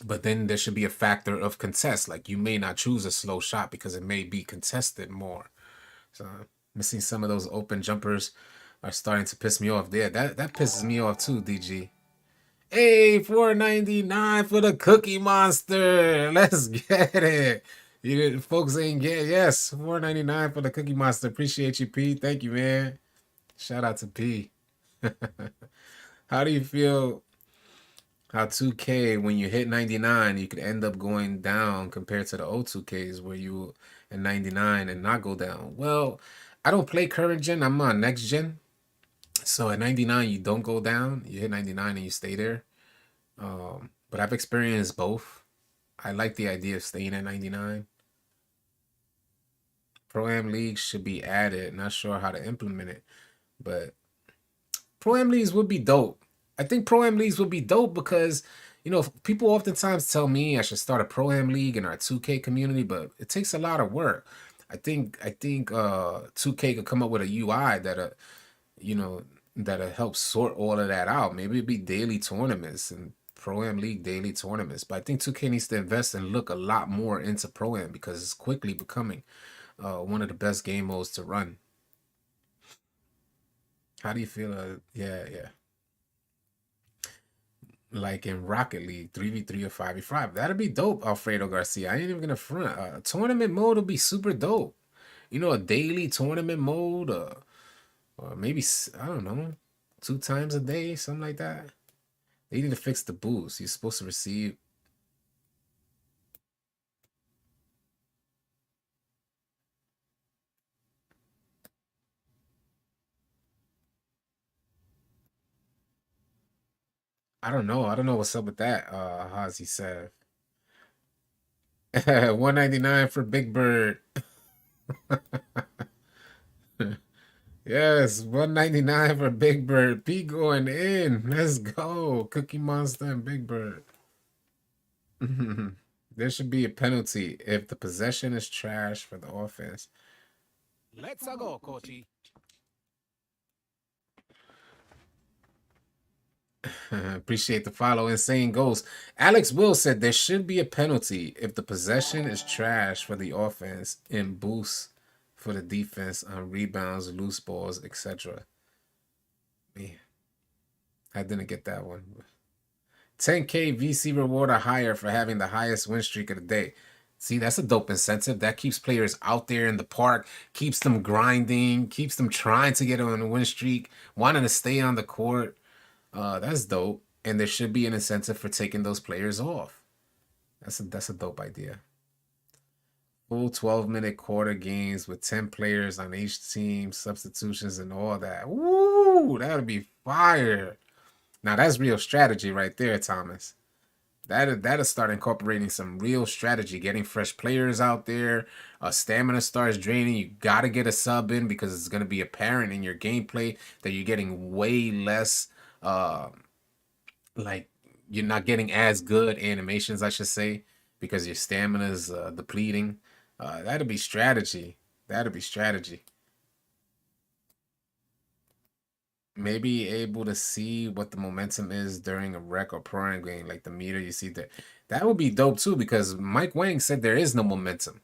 But then there should be a factor of contest. Like you may not choose a slow shot because it may be contested more. So missing some of those open jumpers are starting to piss me off there. That pisses me off too, DG. Hey, $4.99 for the Cookie Monster. Let's get it. You folks ain't get yes, $4.99 for the Cookie Monster. Appreciate you, P. Thank you, man. Shout out to P. How do you feel how 2K, when you hit 99, you could end up going down compared to the old 2Ks where you at 99 and not go down? Well, I don't play current gen. I'm on next gen. So at 99, you don't go down. You hit 99 and you stay there. But I've experienced both. I like the idea of staying at 99. Pro-Am Leagues should be added. Not sure how to implement it. But Pro-Am Leagues would be dope. I think Pro-Am leagues would be dope because, people oftentimes tell me I should start a Pro-Am league in our 2K community, but it takes a lot of work. I think 2K could come up with a UI you know, that'll help sort all of that out. Maybe it'd be daily tournaments and Pro-Am League daily tournaments. But I think 2K needs to invest and look a lot more into Pro-Am because it's quickly becoming one of the best game modes to run. How do you feel? Yeah, yeah. Like in Rocket League, 3v3 or 5v5. That'd be dope, Alfredo Garcia. I ain't even gonna front. Tournament mode would be super dope. A daily tournament mode, or maybe, I don't know, 2 times a day, something like that. They need to fix the boost. You're supposed to receive. I don't know. I don't know what's up with that. Hazi said 199 for Big Bird. Yes, 199 for Big Bird. P going in. Let's go. Cookie Monster and Big Bird. There should be a penalty if the possession is trash for the offense. Let's go, Coachy. Appreciate the follow. Insane Ghost. Alex Will said there should be a penalty if the possession is trash for the offense and boosts for the defense on rebounds, loose balls, etc. Man, I didn't get that one. 10K VC reward or higher for having the highest win streak of the day. See, that's a dope incentive. That keeps players out there in the park, keeps them grinding, keeps them trying to get on a win streak, wanting to stay on the court. That's dope. And there should be an incentive for taking those players off. That's a dope idea. Full 12-minute quarter games with 10 players on each team, substitutions and all that. Woo! That would be fire. Now that's real strategy right there, Thomas. That'll start incorporating some real strategy, getting fresh players out there. Stamina starts draining. You got to get a sub in because it's going to be apparent in your gameplay that you're getting way less, like you're not getting as good animations, I should say, because your stamina is depleting. That'll be strategy. That'll be strategy. Maybe able to see what the momentum is during a rec or pro game, like the meter you see there. That would be dope too, because Mike Wang said there is no momentum.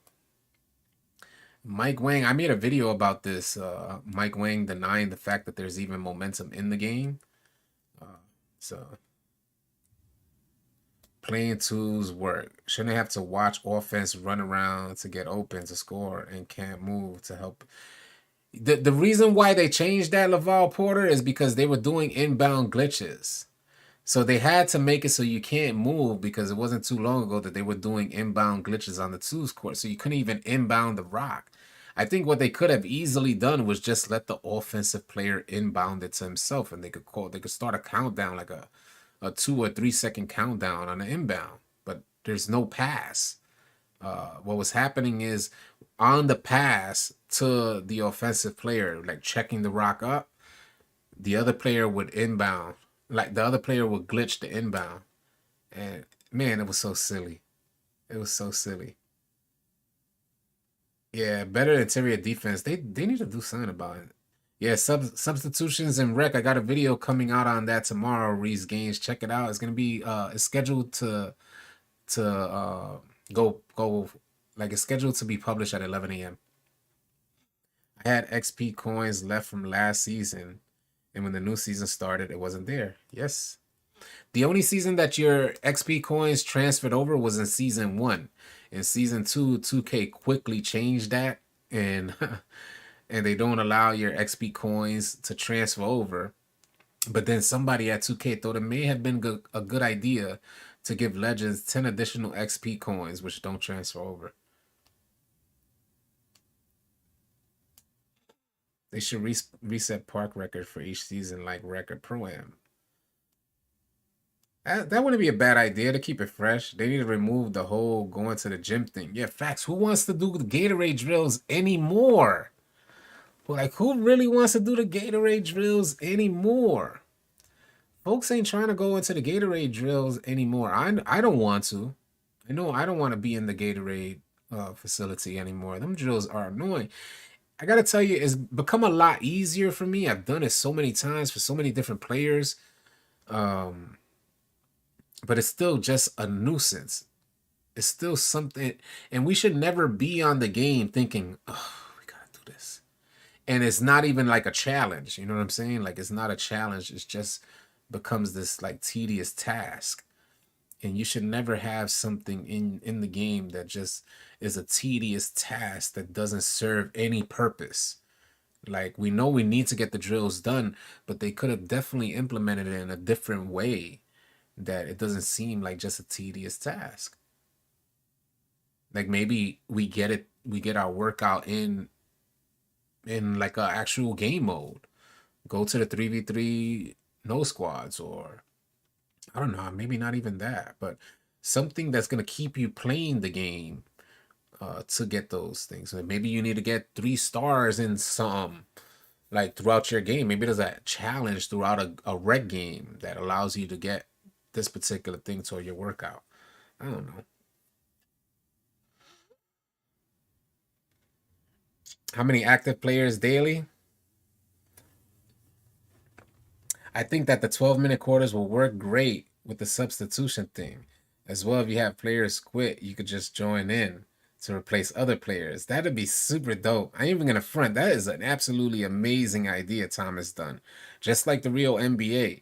Mike Wang, I made a video about this. Mike Wang denying the fact that there's even momentum in the game. So playing tools work. Shouldn't have to watch offense run around to get open to score and can't move to help. The reason why they changed that, Laval Porter, is because they were doing inbound glitches. So they had to make it so you can't move because it wasn't too long ago that they were doing inbound glitches on the twos court. So you couldn't even inbound the rock. I think what they could have easily done was just let the offensive player inbound it to himself, and they could start a countdown, like a 2 or 3 second countdown on the inbound. But there's no pass. What was happening is on the pass to the offensive player, like checking the rock up, the other player would inbound. Like the other player would glitch the inbound. And man, it was so silly. It was so silly. Yeah, better interior defense. They need to do something about it. Yeah, substitutions and rec. I got a video coming out on that tomorrow. Reese Gaines, check it out. It's gonna be it's scheduled to go like it's scheduled to be published at 11 a.m. I had XP coins left from last season, and when the new season started, it wasn't there. Yes. The only season that your XP coins transferred over was in season 1. In season 2, 2K quickly changed that, and and they don't allow your XP coins to transfer over. But then somebody at 2K thought it may have been a good idea to give Legends 10 additional XP coins, which don't transfer over. They should reset park record for each season like record Pro-Am. That wouldn't be a bad idea to keep it fresh. They need to remove the whole going to the gym thing. Yeah, facts. Who wants to do the Gatorade drills anymore? Like, who really wants to do the Gatorade drills anymore? folks ain't trying to go into the Gatorade drills anymore. I don't want to. I know I don't want to be in the Gatorade facility anymore. Them drills are annoying. I gotta tell you, it's become a lot easier for me. I've done it so many times for so many different players, um, but it's still just a nuisance. It's still something, and we should never be on the game thinking, "Oh, we gotta do this," and it's not even like a challenge. You know what I'm saying? Like it's not a challenge. It's just becomes this like tedious task, and you should never have something in the game that just is a tedious task that doesn't serve any purpose. Like we know we need to get the drills done, but they could have definitely implemented it in a different way that it doesn't seem like just a tedious task. Like maybe we get our workout in like a actual game mode. Go to the 3v3 no squads, or I don't know, maybe not even that, but something that's going to keep you playing the game to get those things. So maybe you need to get 3 stars in some like throughout your game. Maybe there's a challenge throughout a red game that allows you to get this particular thing toward your workout. I don't know. How many active players daily? I think that the 12-minute quarters will work great with the substitution thing. As well, if you have players quit, you could just join in to replace other players. That'd be super dope. I ain't even gonna front. That is an absolutely amazing idea Thomas done. Just like the real NBA.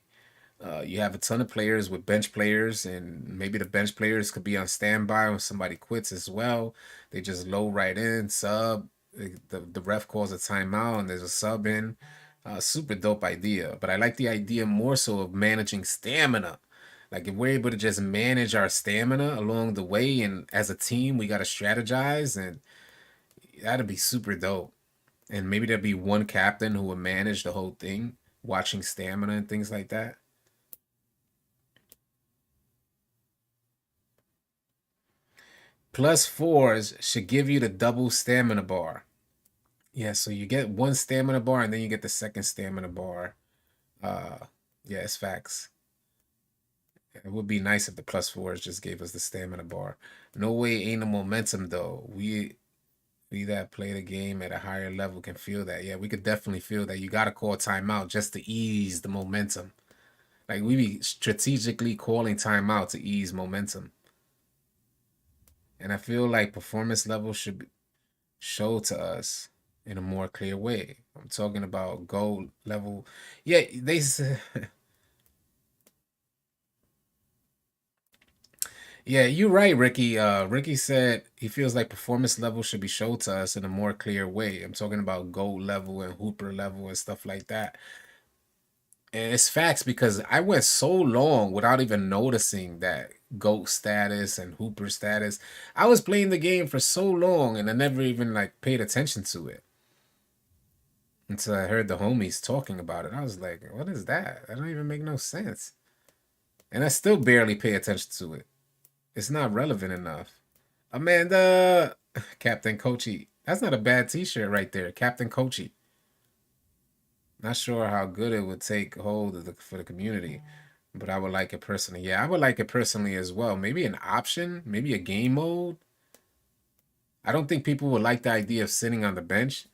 You have a ton of players with bench players, and maybe the bench players could be on standby when somebody quits as well. They just load right in, sub. The ref calls a timeout, and there's a sub in. Super dope idea. But I like the idea more so of managing stamina. Like if we're able to just manage our stamina along the way, and as a team, we got to strategize, and that'd be super dope. And maybe there'd be one captain who would manage the whole thing, watching stamina and things like that. Plus fours should give you the double stamina bar. Yeah, so you get one stamina bar and then you get the second stamina bar. Uh, yeah, it's facts. It would be nice if the plus fours just gave us the stamina bar. No way ain't no momentum though. We that play the game at a higher level can feel that. Yeah, we could definitely feel that. You gotta call timeout just to ease the momentum. Like we be strategically calling timeout to ease momentum. And I feel like performance levels should show to us in a more clear way. I'm talking about gold level. Yeah, they said, yeah, you're right, Ricky. Ricky said he feels like performance level should be showed to us in a more clear way. I'm talking about gold level and hooper level and stuff like that. And it's facts because I went so long without even noticing that GOAT status and Hooper status. I was playing the game for so long and I never even like paid attention to it until I heard the homies talking about it. I was like, what is that? That don't even make no sense. And I still barely pay attention to it. It's not relevant enough. Amanda, Captain Coachy. That's not a bad t-shirt right there. Captain Coachy. Not sure how good it would take hold of for the community, but I would like it personally. Yeah, I would like it personally as well. Maybe an option, maybe a game mode. I don't think people would like the idea of sitting on the bench.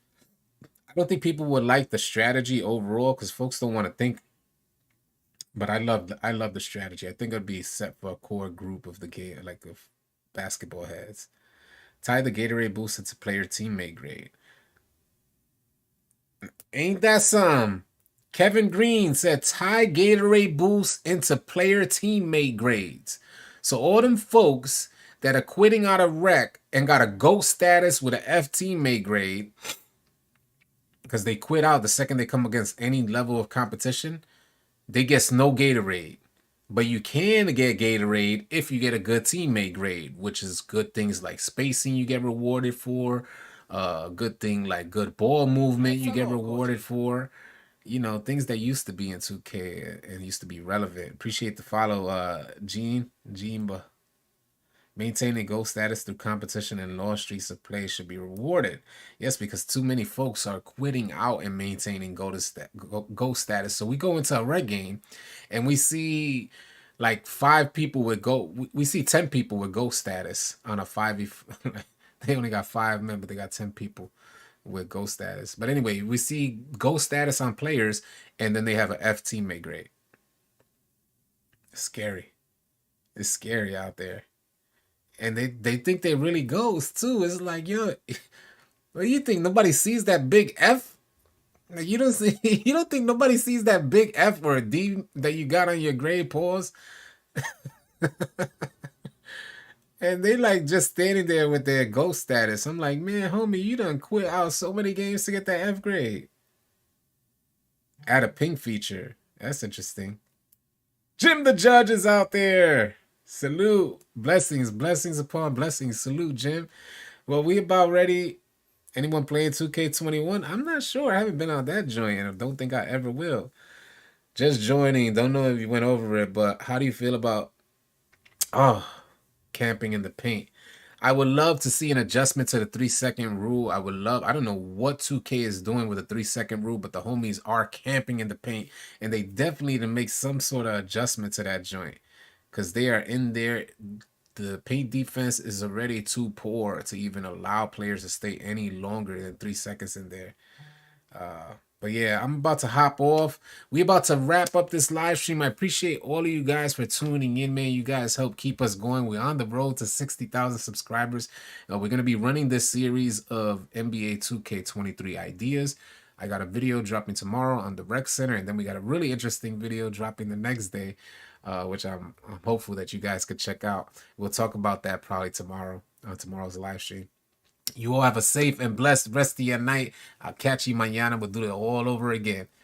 I don't think people would like the strategy overall because folks don't want to think. But I love the strategy. I think it'd be set for a core group of the game, like of basketball heads. Tie the Gatorade boost into player teammate grade. Ain't that some? Kevin Green said tie Gatorade boost into player teammate grades. So all them folks that are quitting out of rec and got a GOAT status with a F teammate grade because they quit out the second they come against any level of competition, they get no Gatorade. But you can get Gatorade if you get a good teammate grade, which is good things like spacing you get rewarded for, good thing like good ball movement Let's you get go, rewarded Coachy. for. You know, things that used to be in 2K and used to be relevant. Appreciate the follow, Gene. Maintaining GO status through competition and long streaks of play should be rewarded. Yes, because too many folks are quitting out and maintaining GO status. So we go into a red game and we see like 5 people with GO. We see 10 people with GO status on a 5v. They only got 5 men, but they got 10 people with GO status. But anyway, we see GO status on players and then they have an F teammate grade. It's scary. It's scary out there. And they think they really goes too. It's like, yo, what do you think? Nobody sees that big F? Like you don't see you don't think nobody sees that big F or a D that you got on your grade pause? And they like just standing there with their ghost status. I'm like, man, homie, you done quit out so many games to get that F grade. Add a ping feature. That's interesting. Jim the Judge is out there. Salute. Blessings, blessings upon blessings. Salute, Jim. Well, we about ready. Anyone playing 2K21? I'm not sure. I haven't been on that joint and I don't think I ever will. Just joining. Don't know if you went over it, but how do you feel about camping in the paint? I would love to see an adjustment to the 3-second rule. I don't know what 2K is doing with the 3-second rule, but the homies are camping in the paint and they definitely need to make some sort of adjustment to that joint because they are in there. The paint defense is already too poor to even allow players to stay any longer than 3 seconds in there. But yeah, I'm about to hop off. We about to wrap up this live stream. I appreciate all of you guys for tuning in, man. You guys help keep us going. We're on the road to 60,000 subscribers. We're going to be running this series of NBA 2K23 ideas. I got a video dropping tomorrow on the Rec Center, and then we got a really interesting video dropping the next day, which I'm hopeful that you guys could check out. We'll talk about that probably tomorrow on tomorrow's live stream. You all have a safe and blessed rest of your night. I'll catch you mañana. We'll do it all over again.